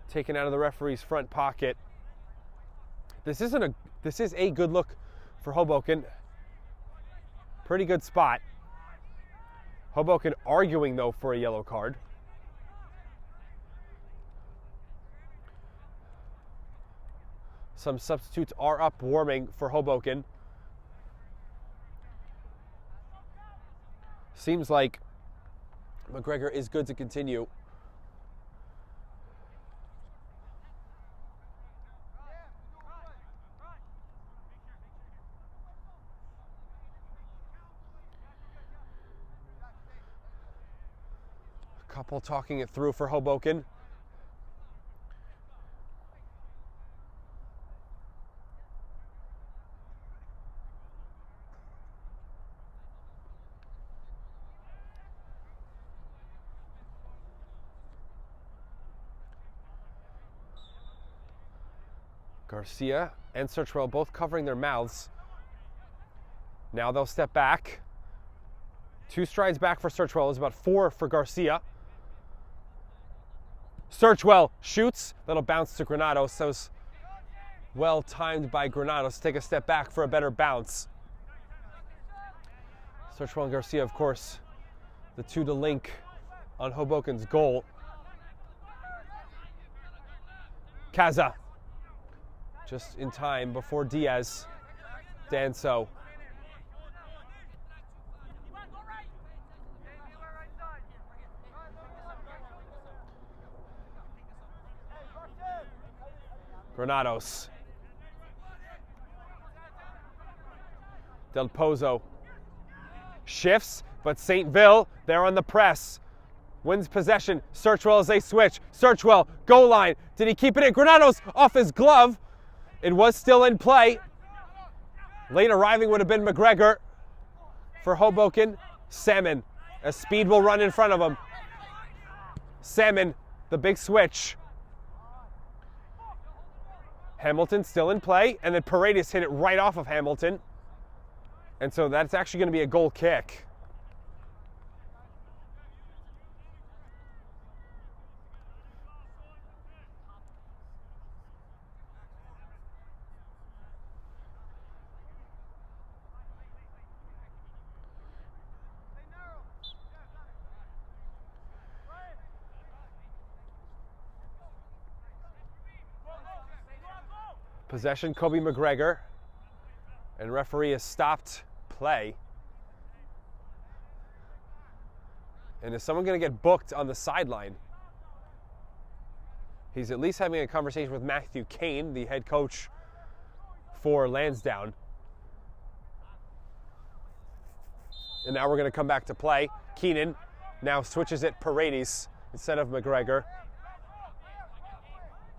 C: Taken out of the referee's front pocket. This is a good look for Hoboken. Pretty good spot. Hoboken arguing though for a yellow card. Some substitutes are up warming for Hoboken. Seems like McGregor is good to continue. Couple talking it through for Hoboken. Garcia and Searchwell both covering their mouths. Now they'll step back. 2 strides back for Searchwell. Is about 4 for Garcia. Searchwell shoots. That'll bounce to Granados. That was well timed by Granados. Take a step back for a better bounce. Searchwell and Garcia, of course, the 2 to link on Hoboken's goal. Kaza. Just in time before Diaz. Danso. Granados. Del Pozo shifts, but Saintville, they're on the press. Wins possession. Searchwell as they switch. Searchwell, goal line. Did he keep it in? Granados off his glove. It was still in play. Late arriving would have been McGregor for Hoboken. Salmon, as speed will run in front of him. Salmon, the big switch. Hamilton still in play, and then Paredes hit it right off of Hamilton. And so that's actually going to be a goal kick. Possession, Kobe McGregor. And referee has stopped play. And is someone going to get booked on the sideline? He's at least having a conversation with Matthew Kane, the head coach for Lansdowne. And now we're going to come back to play. Keenan now switches it Paredes instead of McGregor.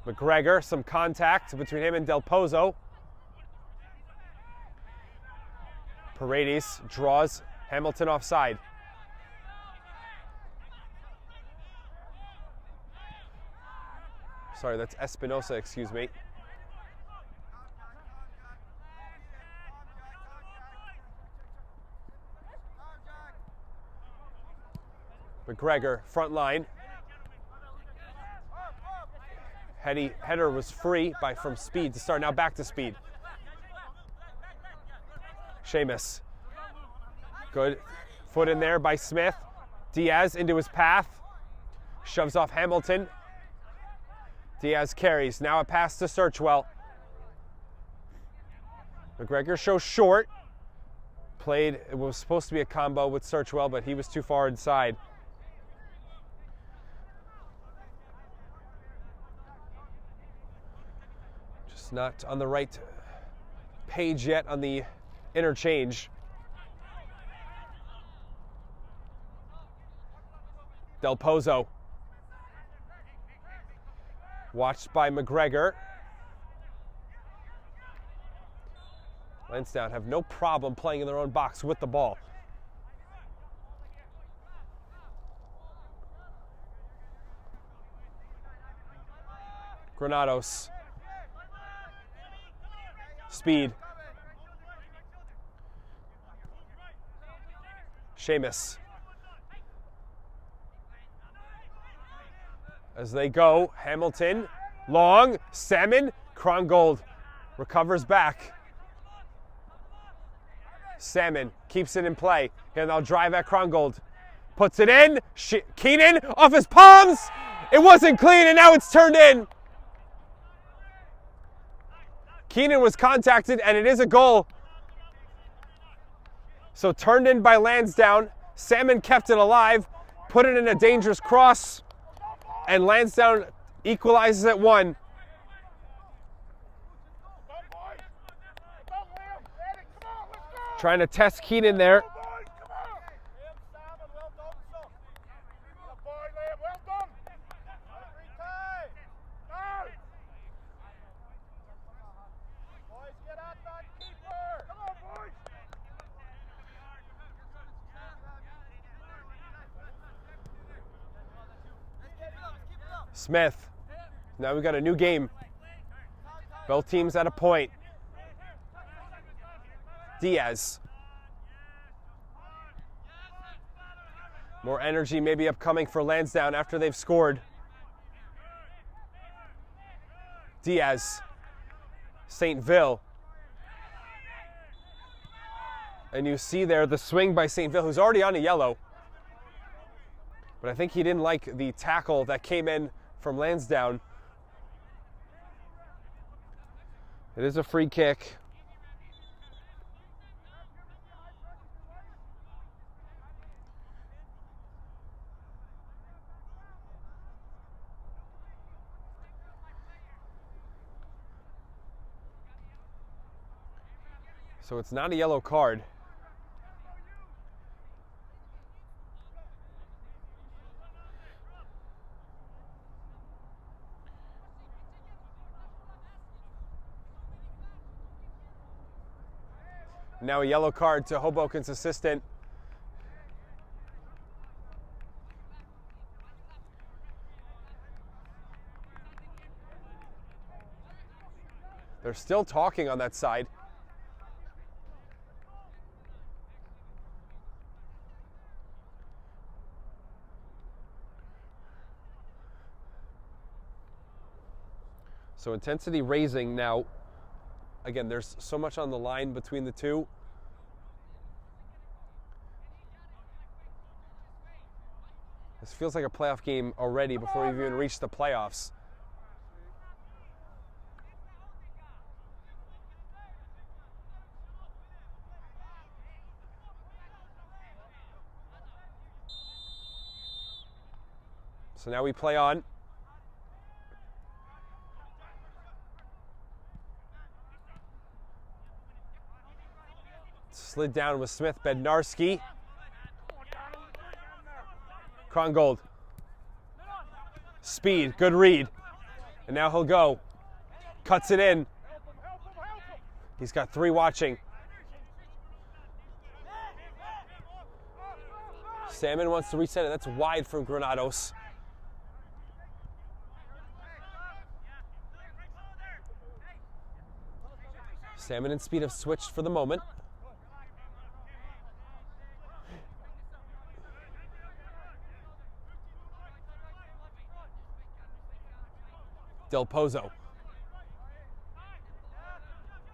C: McGregor, some contact between him and Del Pozo. Paredes draws Hamilton offside. Sorry, that's Espinosa, excuse me. McGregor, front line. Header was free from Speed to start. Now back to Speed. Seamus. Good foot in there by Smith. Diaz into his path. Shoves off Hamilton. Diaz carries. Now a pass to Searchwell. McGregor shows short. Played, it was supposed to be a combo with Searchwell, but he was too far inside. Just not on the right page yet on the interchange. Del Pozo. Watched by McGregor. Lansdowne have no problem playing in their own box with the ball. Granados. Speed. Seamus. As they go, Hamilton, long, Salmon, Krongold recovers back. Salmon keeps it in play, and they'll drive at Krongold. Puts it in, Keenan off his palms, it wasn't clean and now it's turned in. Keenan was contacted and it is a goal. So turned in by Lansdowne, Salmon kept it alive, put it in a dangerous cross, and Lansdowne equalizes at 1. Trying to test Keenan there. Smith. Now we've got a new game. Both teams at a point. Diaz. More energy maybe upcoming for Lansdowne after they've scored. Diaz. St. Ville. And you see there the swing by St. Ville, who's already on a yellow. But I think he didn't like the tackle that came in from Lansdowne. It is a free kick. So it's not a yellow card. Now a yellow card to Hoboken's assistant. They're still talking on that side. So intensity raising now. Again, there's so much on the line between the two. This feels like a playoff game already before we've even reached the playoffs. So now we play on. Slid down with Smith, Bednarski. Krongold. Speed, good read. And now he'll go. Cuts it in. He's got 3 watching. Salmon wants to reset it. That's wide from Granados. Salmon and Speed have switched for the moment. Del Pozo.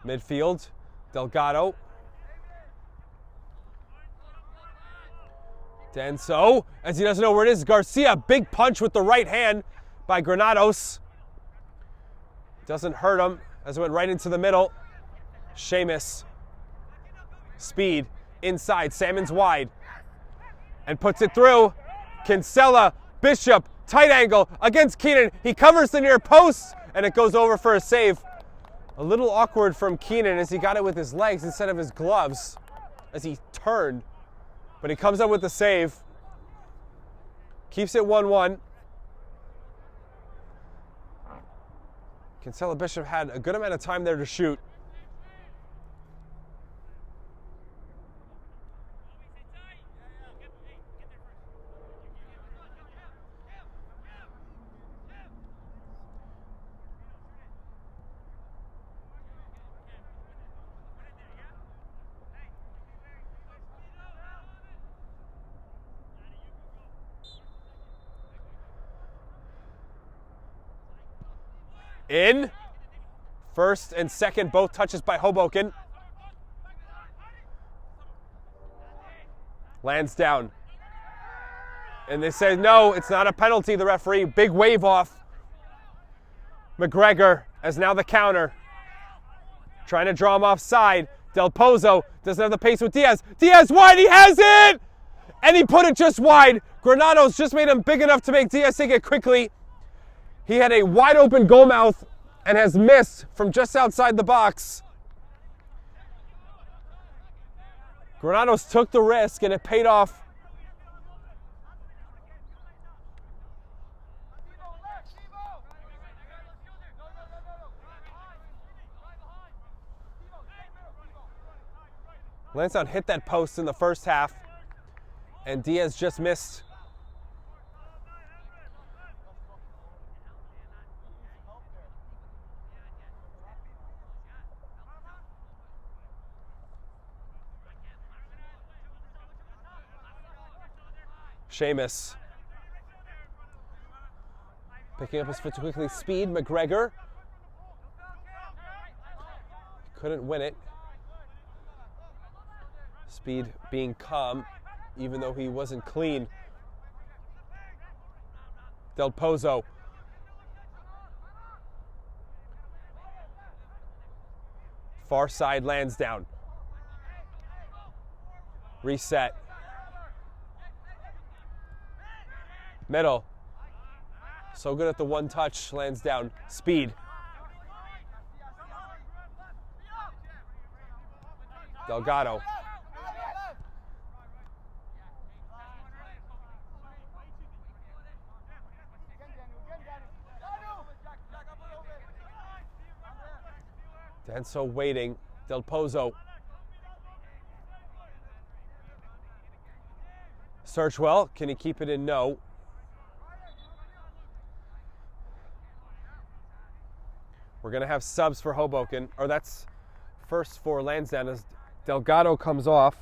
C: Midfield, Delgado. Denso, as he doesn't know where it is. Garcia, big punch with the right hand by Granados. Doesn't hurt him as it went right into the middle. Seamus, speed, inside, Salmon's wide. And puts it through. Kinsella, Bishop, tight angle against Keenan. He covers the near post, and it goes over for a save. A little awkward from Keenan as he got it with his legs instead of his gloves as he turned. But he comes up with the save. Keeps it 1-1. Kinsella Bishop had a good amount of time there to shoot. In. First and second, both touches by Hoboken. Lansdowne. And they say, no, it's not a penalty, the referee. Big wave off. McGregor as now the counter. Trying to draw him offside. Del Pozo doesn't have the pace with Diaz. Diaz wide, he has it! And he put it just wide. Granados just made him big enough to make Diaz take it quickly. He had a wide open goal mouth and has missed from just outside the box. Granados took the risk and it paid off. Lansdowne hit that post in the first half, and Diaz just missed. Seamus. Picking up his foot too quickly. Speed, McGregor. Couldn't win it. Speed being calm, even though he wasn't clean. Del Pozo. Far side, Lansdowne. Reset. Middle. So good at the one touch, Lansdowne. Speed. Delgado. Denso waiting. Del Pozo. Searchwell, can he keep it in? No. We're going to have subs for Hoboken, or that's first for Lansdowne as Delgado comes off.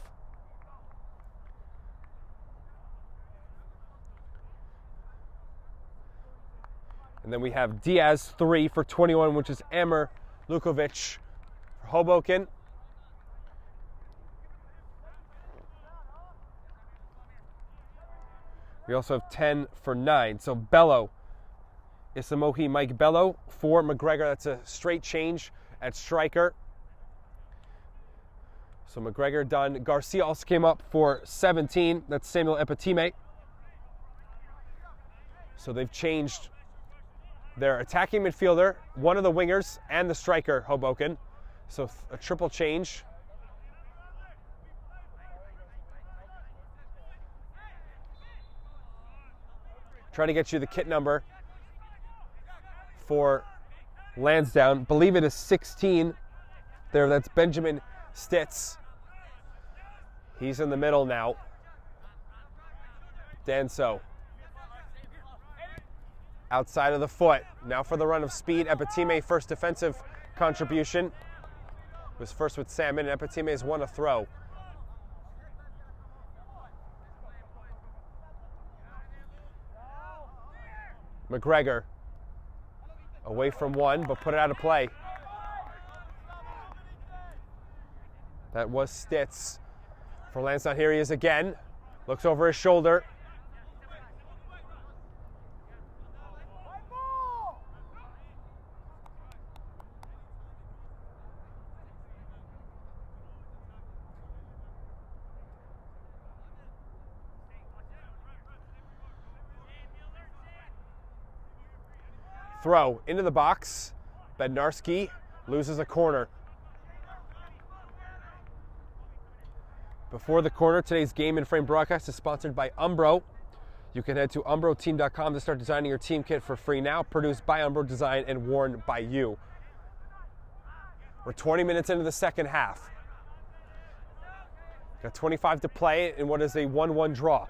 C: And then we have Diaz 3 for 21, which is Amer Lukovic for Hoboken. We also have 10 for 9. So Bello, Isamohi Mike Bello for McGregor. That's a straight change at striker. So McGregor done. Garcia also came up for 17. That's Samuel Epatime. So they've changed their attacking midfielder, one of the wingers, and the striker, Hoboken. So a triple change. Try to get you the kit number for Lansdowne. Believe it is 16 there. That's Benjamin Stitz. He's in the middle now. Denso. Outside of the foot. Now for the run of speed. Epatime, first defensive contribution. Was first with Salmon, and Epatime has won a throw. McGregor. Away from one, but put it out of play. That was Stitz. For Lansdowne, here he is again. Looks over his shoulder. Throw into the box. Bednarski loses a corner. Before the corner, today's Game in Frame broadcast is sponsored by Umbro. You can head to umbroteam.com to start designing your team kit for free now. Produced by Umbro, designed and worn by you. We're 20 minutes into the second half. Got 25 to play in what is a 1-1 draw.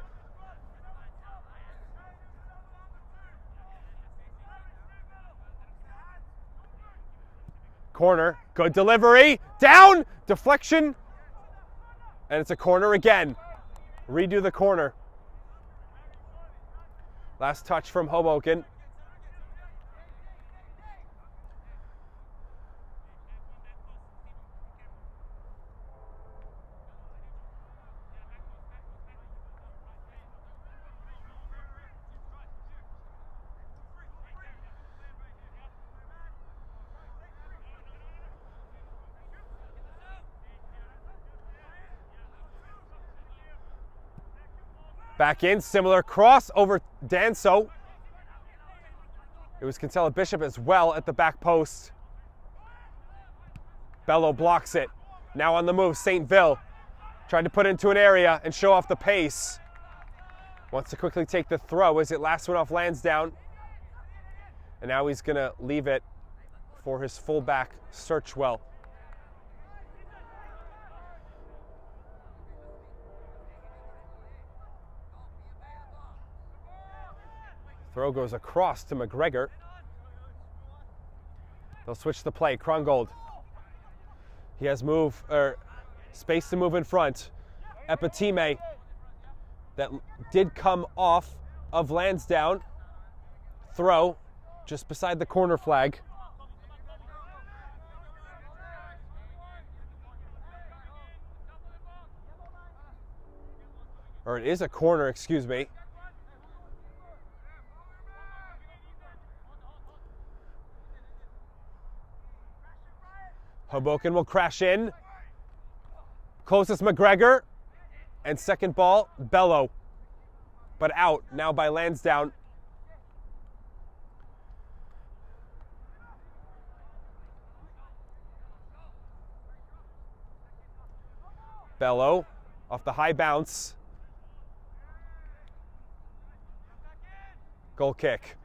C: Corner, good delivery, down, deflection, and it's a corner again. Redo the corner. Last touch from Hoboken. Back in, similar cross over Danso. It was Kinsella Bishop as well at the back post. Bello blocks it. Now on the move, St. Ville. Tried to put it into an area and show off the pace. Wants to quickly take the throw as it last went off Lansdowne. And now he's going to leave it for his fullback, Searchwell. Throw goes across to McGregor. They'll switch the play. Krongold. He has space to move in front. Epitime that did come off of Lansdowne. Throw just beside the corner flag. Or it is a corner, excuse me. Hoboken will crash in. Closest McGregor. And second ball, Bello. But out now by Lansdowne. Bello off the high bounce. Goal kick.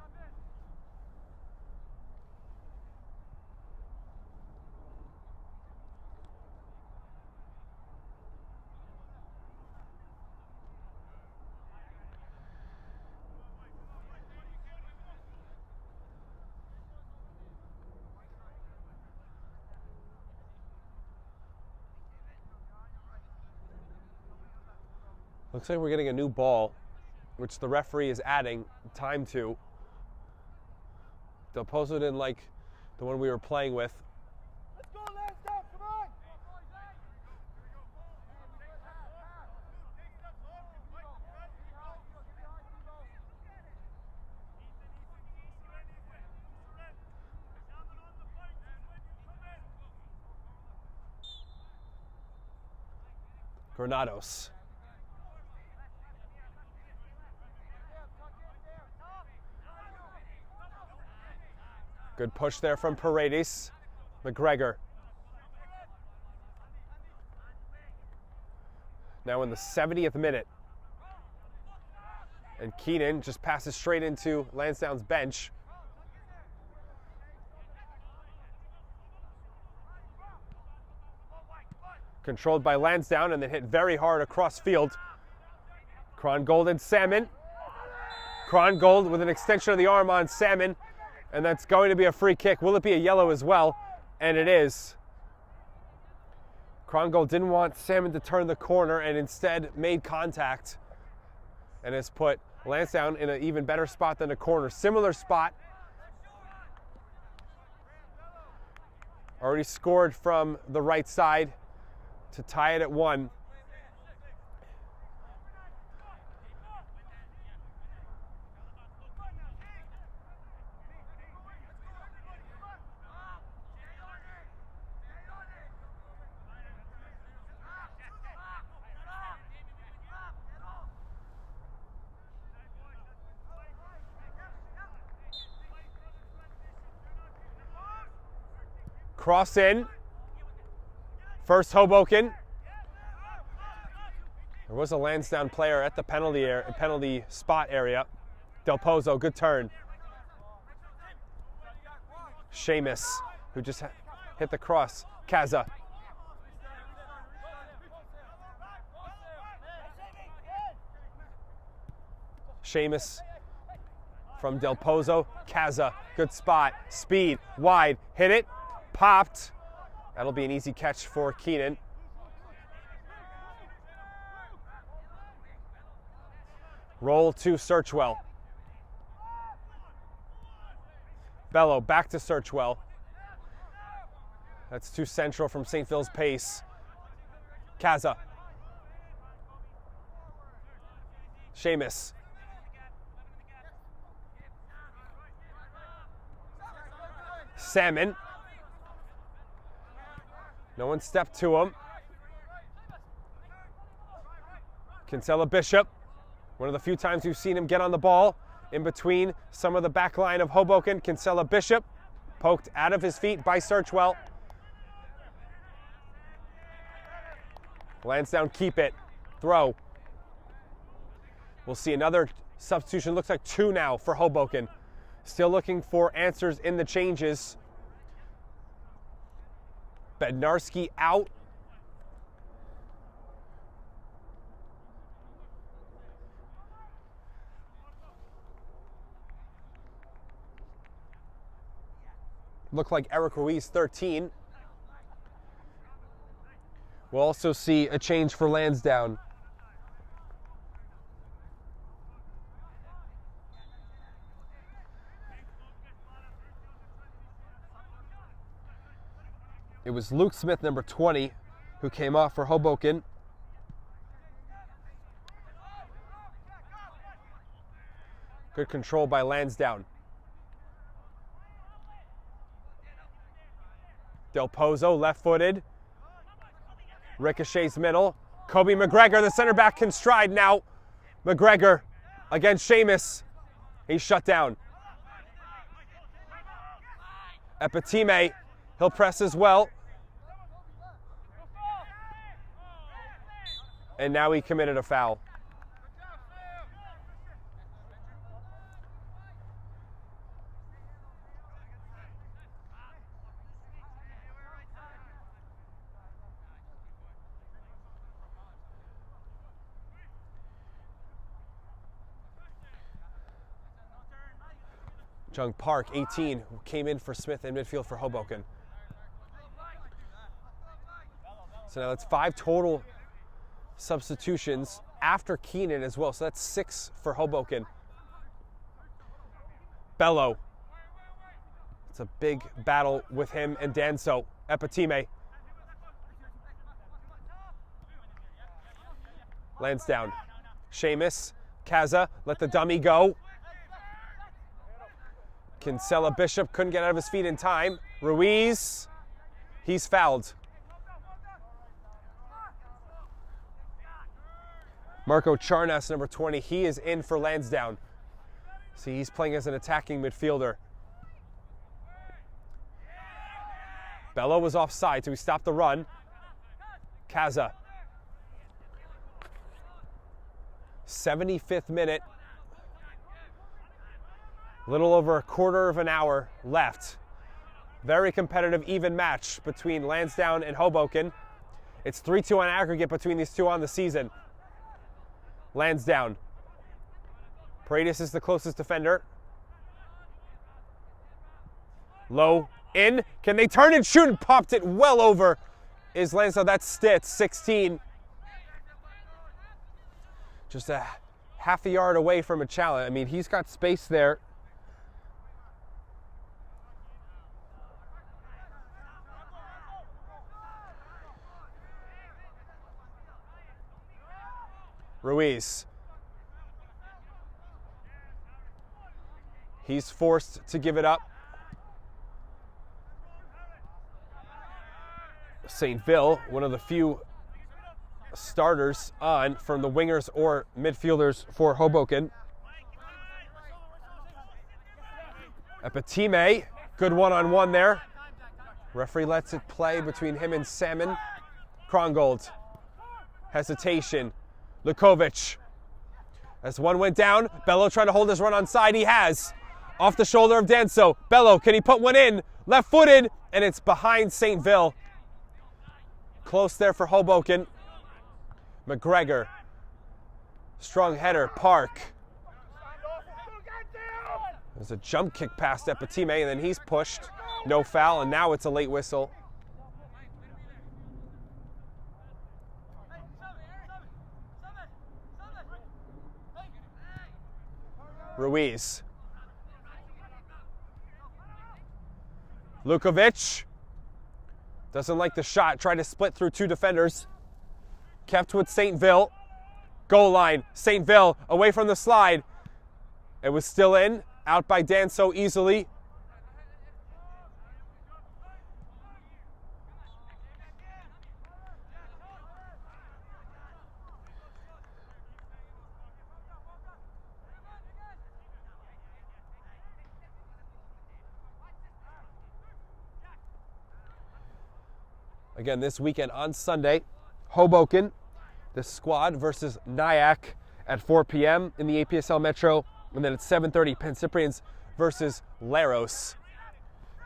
C: Looks like we're getting a new ball, which the referee is adding time to. Delpozo didn't like the one we were playing with.
B: Let's go, Lansdowne, come on!
C: Granados. Good push there from Paredes. McGregor. Now in the 70th minute. And Keenan just passes straight into Lansdowne's bench. Controlled by Lansdowne and then hit very hard across field. Krongold and Salmon. Krongold with an extension of the arm on Salmon. And that's going to be a free kick. Will it be a yellow as well? And it is. Krongold didn't want Salmon to turn the corner and instead made contact. And has put Lansdowne in an even better spot than the corner. Similar spot Already scored from the right side to tie it at 1. Cross in. First Hoboken. There was a Lansdowne player at the penalty spot area. Del Pozo, good turn. Seamus, who just hit the cross. Kaza. Seamus from Del Pozo. Kaza, good spot. Speed, wide, hit it. Popped. That'll be an easy catch for Keenan. Roll to Searchwell. Bello back to Searchwell. That's too central from St. Phil's pace. Kaza. Seamus. Salmon. No one stepped to him. Kinsella Bishop. One of the few times we've seen him get on the ball in between some of the back line of Hoboken. Kinsella Bishop poked out of his feet by Searchwell. Lansdowne keep it. Throw. We'll see another substitution. Looks like 2 now for Hoboken. Still looking for answers in the changes. Bednarski out. Look like Eric Ruiz, 13. We'll also see a change for Lansdowne. It was Luke Smith, number 20, who came off for Hoboken. Good control by Lansdowne. Del Pozo, left-footed. Ricochets middle. Kobe McGregor, the center back, can stride now. McGregor against Seamus. He's shut down. Epitime, he'll press as well. And now he committed a foul. Jung Park, 18, who came in for Smith in midfield for Hoboken. So now that's 5 total substitutions after Keenan as well. So that's 6 for Hoboken. Bello. It's a big battle with him and Danso. Epitime. Lansdowne. Seamus. Kaza. Let the dummy go. Kinsella Bishop couldn't get out of his feet in time. Ruiz. He's fouled. Marco Charnas, number 20, he is in for Lansdowne. See, he's playing as an attacking midfielder. Bello was offside, so he stopped the run. Kaza. 75th minute. A little over a quarter of an hour left. Very competitive, even match between Lansdowne and Hoboken. It's 3-2 on aggregate between these two on the season. Lansdowne. Paredes is the closest defender. Low in. Can they turn and shoot? And popped it well over. Is Lansdowne. That's Stitz, 16. Just a half a yard away from a challenge. I mean, he's got space there. Ruiz. He's forced to give it up. St. Ville, one of the few starters on from the wingers or midfielders for Hoboken. Epitime, good one-on-one there. Referee lets it play between him and Salmon. Krongold, hesitation. Lukovic, as one went down, Bello trying to hold his run on side, he has. Off the shoulder of Danso, Bello, can he put one in? Left-footed, and it's behind St. Ville. Close there for Hoboken. McGregor, strong header, Park. There's a jump kick past Epitime, and then he's pushed. No foul, and now it's a late whistle. Ruiz. Lukovic. Doesn't like the shot, tried to split through two defenders. Kept with St. Ville. Goal line, St. Ville away from the slide. It was still in, out by Danso easily. Again, this weekend on Sunday, Hoboken, the squad versus Nyack at 4 p.m. in the APSL Metro. And then at 7:30, Pencyprians versus Laros.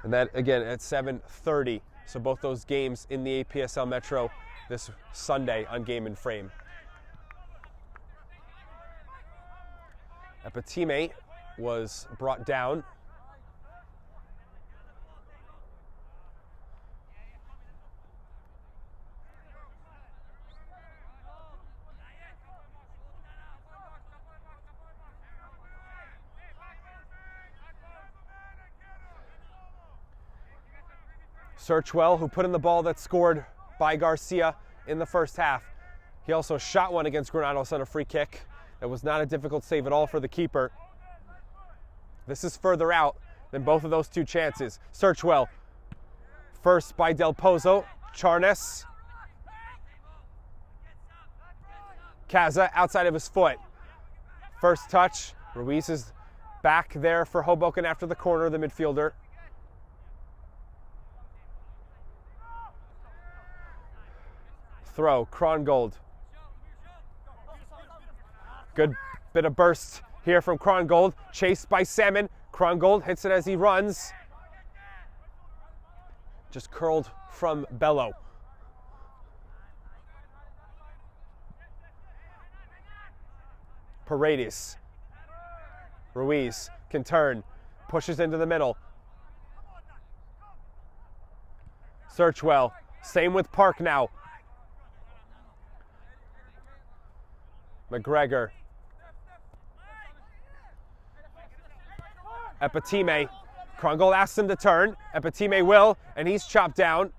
C: And that, again, at 7:30. So both those games in the APSL Metro this Sunday on Game and Frame. Epitime was brought down. Searchwell, who put in the ball that scored by Garcia in the first half. He also shot one against Granados on a free kick. That was not a difficult save at all for the keeper. This is further out than both of those two chances. Searchwell, first by Del Pozo. Charnes. Kaza outside of his foot. First touch. Ruiz is back there for Hoboken after the corner, the midfielder. Throw, Krongold. Good bit of burst here from Krongold. Chased by Salmon. Krongold hits it as he runs. Just curled from Bello. Paredes. Ruiz can turn. Pushes into the middle. Searchwell. Same with Park now. McGregor. Epitime. Krongold asks him to turn. Epitime will, and he's chopped down.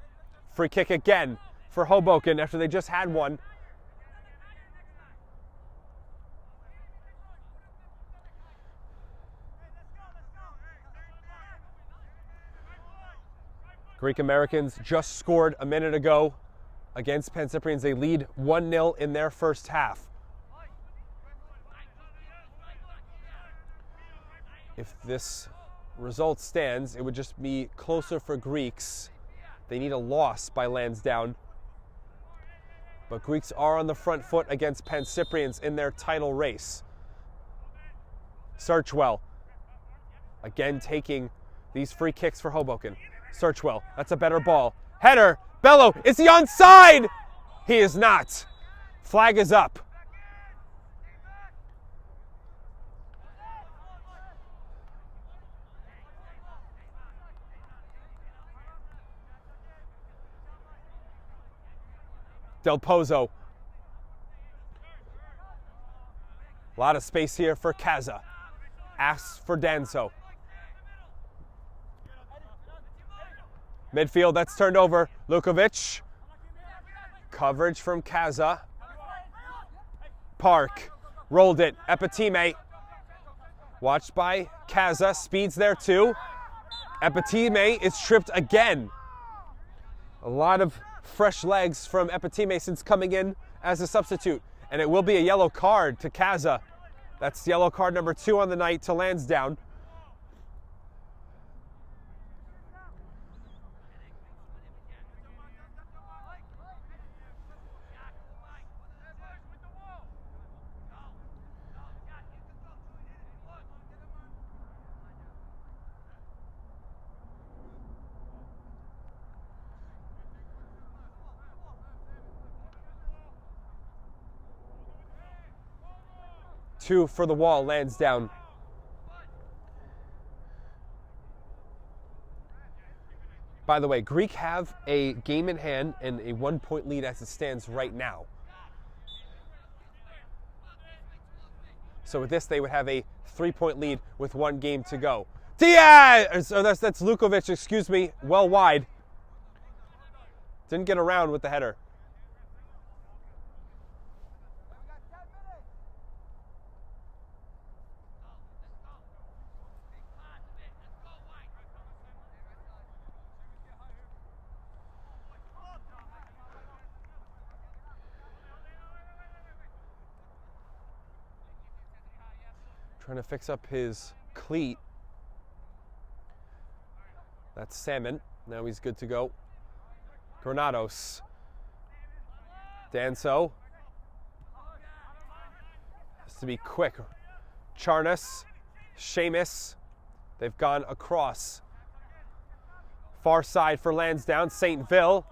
C: Free kick again for Hoboken after they just had one. Greek Americans just scored a minute ago against Pencyprians. They lead 1-0 in their first half. If this result stands, it would just be closer for Greeks. They need a loss by Lansdowne. But Greeks are on the front foot against Pencyprians in their title race. Searchwell, again taking these free kicks for Hoboken. Searchwell, that's a better ball. Header, Bello, is he onside? He is not. Flag is up. Del Pozo. A lot of space here for Kaza. Asks for Danso. Midfield, that's turned over. Lukovic. Coverage from Kaza. Park. Rolled it. Epitime. Watched by Kaza. Speed's there too. Epitime is tripped again. A lot of fresh legs from Epitime since coming in as a substitute. And it will be a yellow card to Kaza. That's yellow card number 2 on the night to Lansdowne. Two for the wall, Lansdowne. By the way, Greek have a game in hand and a 1-point lead as it stands right now. So with this, they would have a 3-point lead with 1 game to go. Diaz! Oh, that's Lukovic, excuse me, well wide. Didn't get around with the header. Trying to fix up his cleat. That's Salmon. Now he's good to go. Granados. Danso. Has to be quick. Charnas. Seamus. They've gone across. Far side for Lansdowne. St. Ville.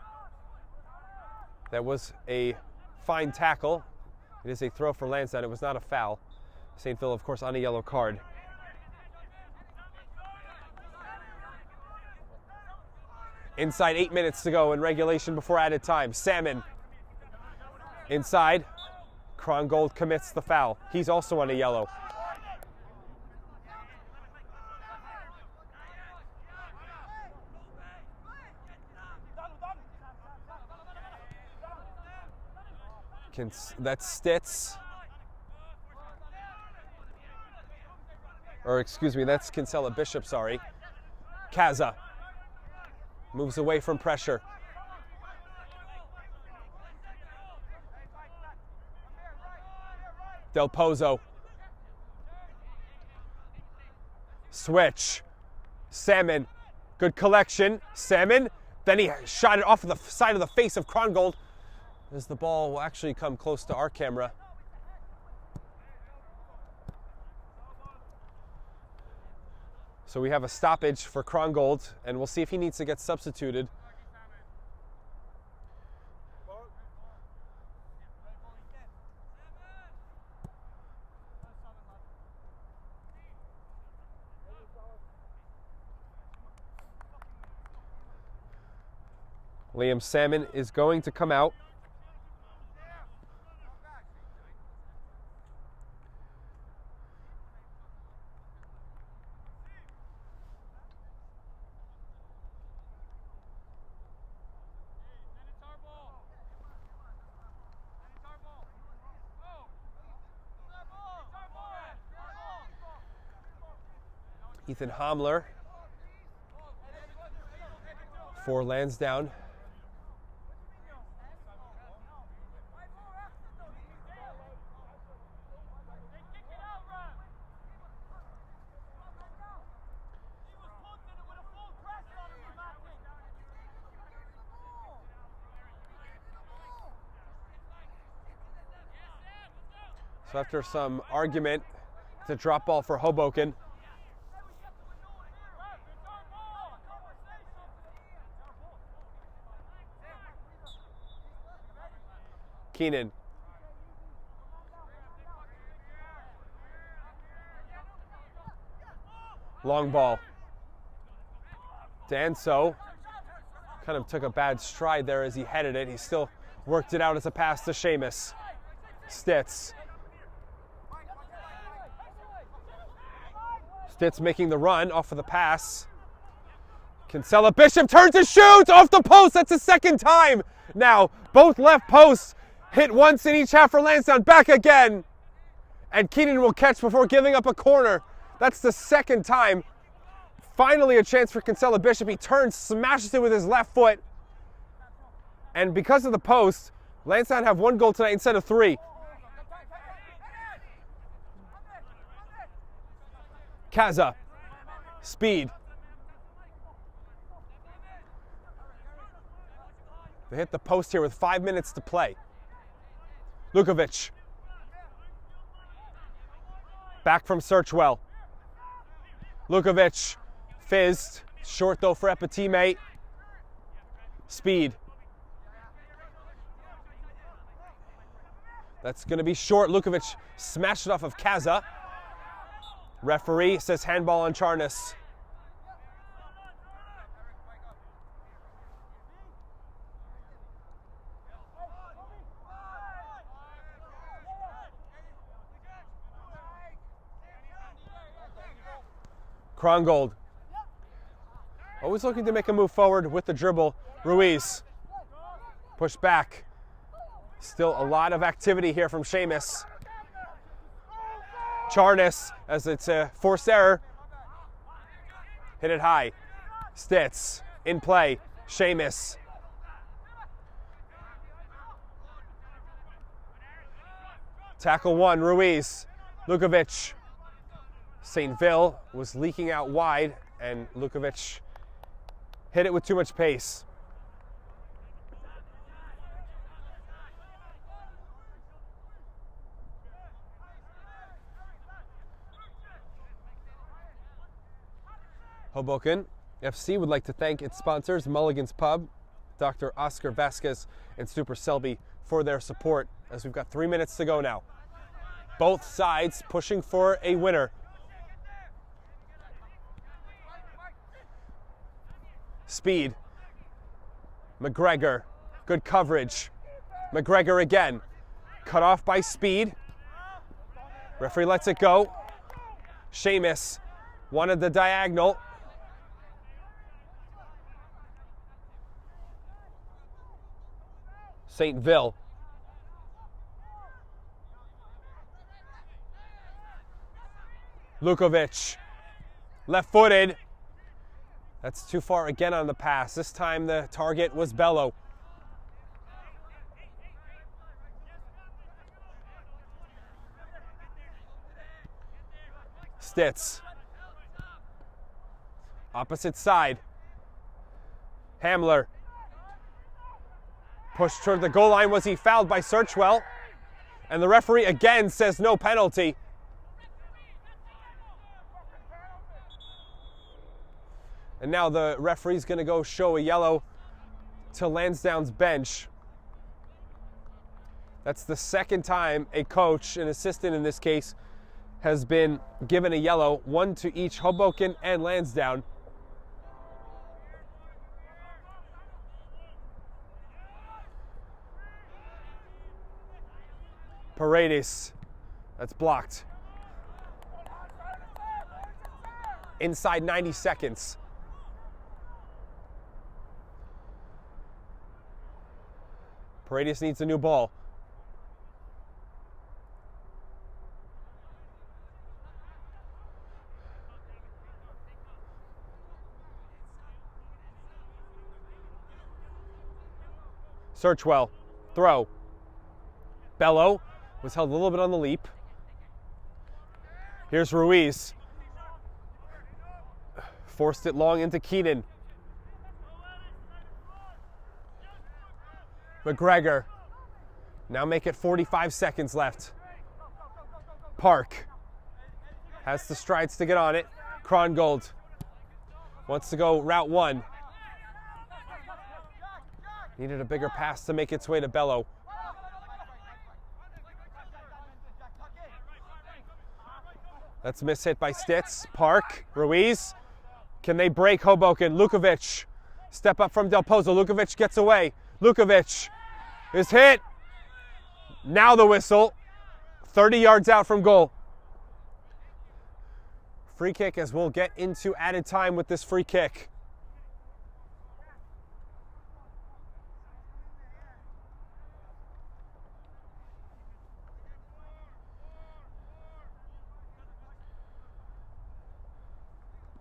C: That was a fine tackle. It is a throw for Lansdowne. It was not a foul. St. Phil, of course, on a yellow card. Inside 8 minutes to go in regulation before added time. Salmon. Inside. Krongold commits the foul. He's also on a yellow. That's Stitz. Or excuse me, that's Kinsella Bishop, sorry. Kaza moves away from pressure. Del Pozo. Switch. Salmon. Good collection. Salmon. Then he shot it off the side of the face of Krongold. As the ball will actually come close to our camera. So we have a stoppage for Krongold, and we'll see if he needs to get substituted. Liam Salmon is going to come out. Ethan Homler for Lansdowne. So after some argument, it's a drop ball for Hoboken. Keenan. Long ball. Danso kind of took a bad stride there as he headed it. He still worked it out as a pass to Seamus. Stitz. Stitz making the run off of the pass. Kinsella Bishop turns to shoot off the post. That's the second time. Now, both left posts Hit once in each half for Lansdowne. Back again. And Keenan will catch before giving up a corner. That's the second time. Finally a chance for Kinsella Bishop. He turns, smashes it with his left foot. And because of the post, Lansdowne have 1 goal tonight instead of 3. Kaza. Speed. They hit the post here with 5 minutes to play. Lukovic. Back from Searchwell. Lukovic. Fizzed. Short though for a teammate. Speed. That's going to be short. Lukovic smashed it off of Kaza. Referee says handball on Charnas. Krongold. Always looking to make a move forward with the dribble. Ruiz. Push back. Still a lot of activity here from Seamus. Charnas, as it's a forced error. Hit it high. Stitz in play. Seamus. Tackle 1, Ruiz. Lukovic. St. Ville was leaking out wide, and Lukovic hit it with too much pace. Hoboken FC would like to thank its sponsors, Mulligan's Pub, Dr. Oscar Vasquez, and Super Selby for their support, as we've got 3 minutes to go now. Both sides pushing for a winner. Speed. McGregor. Good coverage. McGregor again. Cut off by Speed. Referee lets it go. Seamus wanted the diagonal. St. Ville. Lukovic. Left-footed. That's too far again on the pass. This time the target was Bello. Stitz. Opposite side. Hamler. Pushed toward the goal line. Was he fouled by Searchwell? And the referee again says no penalty. And now the referee's going to go show a yellow to Lansdowne's bench. That's the second time a coach, an assistant in this case, has been given a yellow, 1 to each Hoboken and Lansdowne. Paredes, that's blocked. Inside 90 seconds. Paredes needs a new ball. Searchwell, throw. Bello was held a little bit on the leap. Here's Ruiz. Forced it long into Keenan. McGregor. Now make it 45 seconds left. Park. Has the strides to get on it. Krongold. Wants to go route 1. Needed a bigger pass to make its way to Bello. That's mishit by Stitz. Park. Ruiz. Can they break Hoboken? Lukovic. Step up from Del Pozo. Lukovic gets away. Lukovic is hit. Now the whistle. 30 yards out from goal. Free kick, as we'll get into added time with this free kick.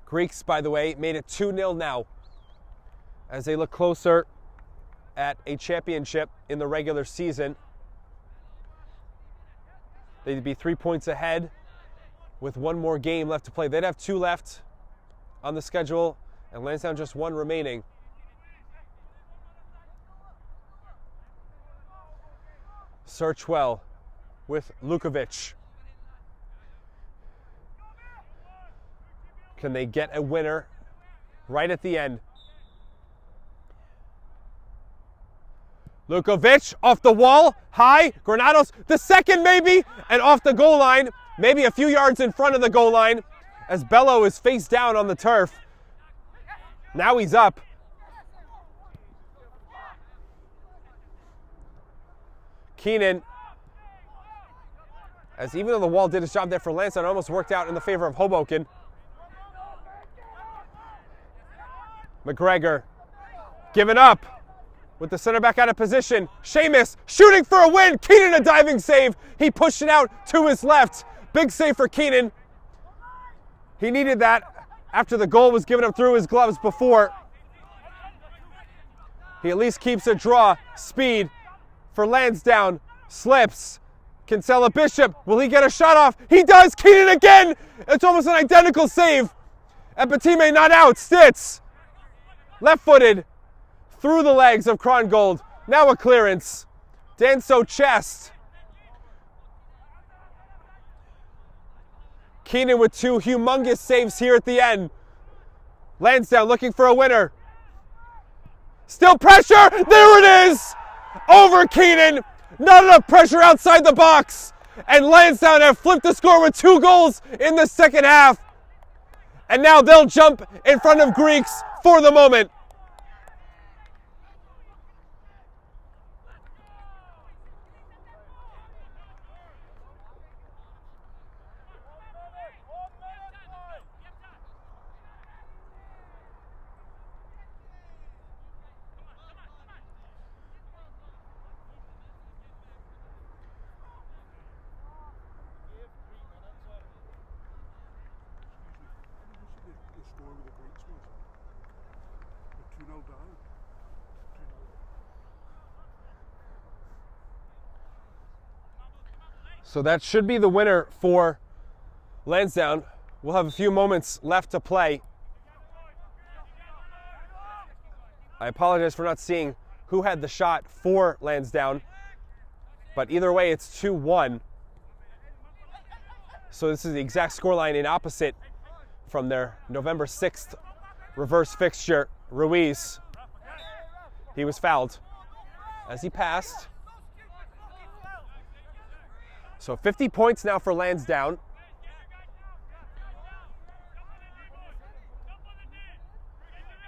C: Greeks, by the way, made it 2-0 now as they look closer at a championship in the regular season. They'd be 3 points ahead with one more game left to play. They'd have 2 left on the schedule, and Lansdowne just 1 remaining. Search well with Lukovic. Can they get a winner right at the end? Lukovic off the wall, high, Granados, the second maybe, and off the goal line, maybe a few yards in front of the goal line, as Bello is face down on the turf. Now he's up. Keenan, as even though the wall did his job there for Lansdowne, it almost worked out in the favor of Hoboken. McGregor giving up with the center back out of position. Seamus shooting for a win. Keenan a diving save. He pushed it out to his left. Big save for Keenan. He needed that after the goal was given up through his gloves before. He at least keeps a draw. Speed for Lansdowne. Slips. Kinsella Bishop. Will he get a shot off? He does. Keenan again. It's almost an identical save. Epitime not out. Stitz. Left-footed through the legs of Krongold. Now a clearance. Danso chest. Keenan with 2 humongous saves here at the end. Lansdowne looking for a winner. Still pressure. There it is. Over Keenan. Not enough pressure outside the box. And Lansdowne have flipped the score with 2 goals in the second half. And now they'll jump in front of Greeks for the moment. So that should be the winner for Lansdowne. We'll have a few moments left to play. I apologize for not seeing who had the shot for Lansdowne, but either way it's 2-1. So this is the exact scoreline in opposite from their November 6th reverse fixture. Ruiz, he was fouled as he passed. So 50 points now for Lansdowne.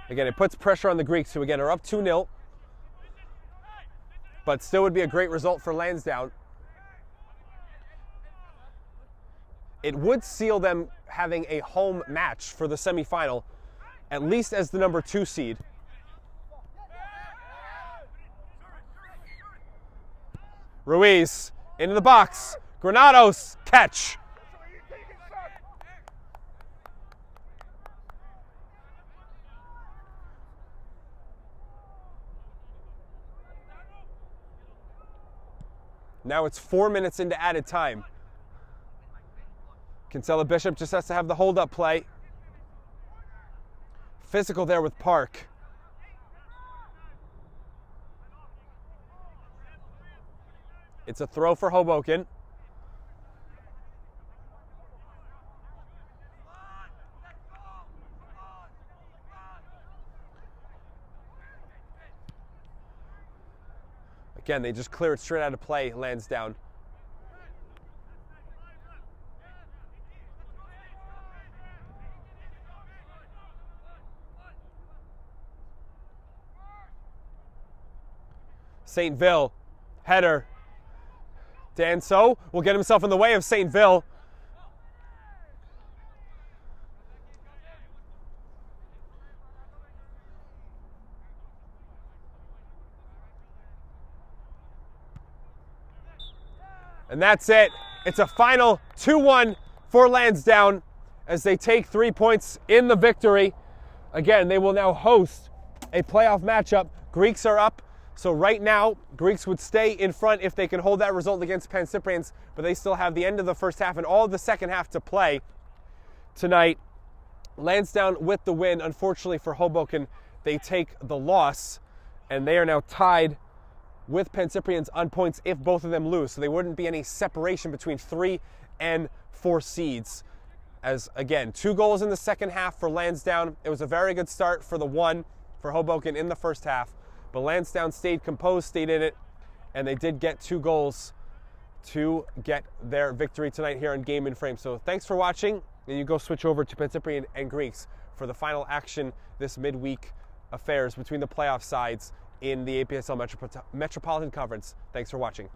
C: Again, it puts pressure on the Greeks, who again are up 2-0. But still would be a great result for Lansdowne. It would seal them having a home match for the semifinal, at least as the number 2 seed. Ruiz into the box. Granados catch. Now it's 4 minutes into added time. Kinsella Bishop just has to have the hold-up play. Physical there with Park. It's a throw for Hoboken. Again, they just clear it straight out of play, Lansdowne. St. Ville, header. Danso will get himself in the way of St. Ville. And that's it. It's a final 2-1 for Lansdowne as they take 3 points in the victory. Again, they will now host a playoff matchup. Greeks are up, so right now, Greeks would stay in front if they can hold that result against Pan Cyprians, but they still have the end of the first half and all of the second half to play tonight. Lansdowne with the win. Unfortunately for Hoboken, they take the loss, and they are now tied with Pan Cyprians on points if both of them lose, so there wouldn't be any separation between 3 and 4 seeds. As again, 2 goals in the second half for Lansdowne. It was a very good start for the 1 for Hoboken in the first half, but Lansdowne stayed composed, stayed in it, and they did get 2 goals to get their victory tonight here on Game in Frame. So thanks for watching, and you go switch over to Pan Cyprian and Greeks for the final action, this midweek affairs between the playoff sides in the APSL Metropolitan Conference. Thanks for watching.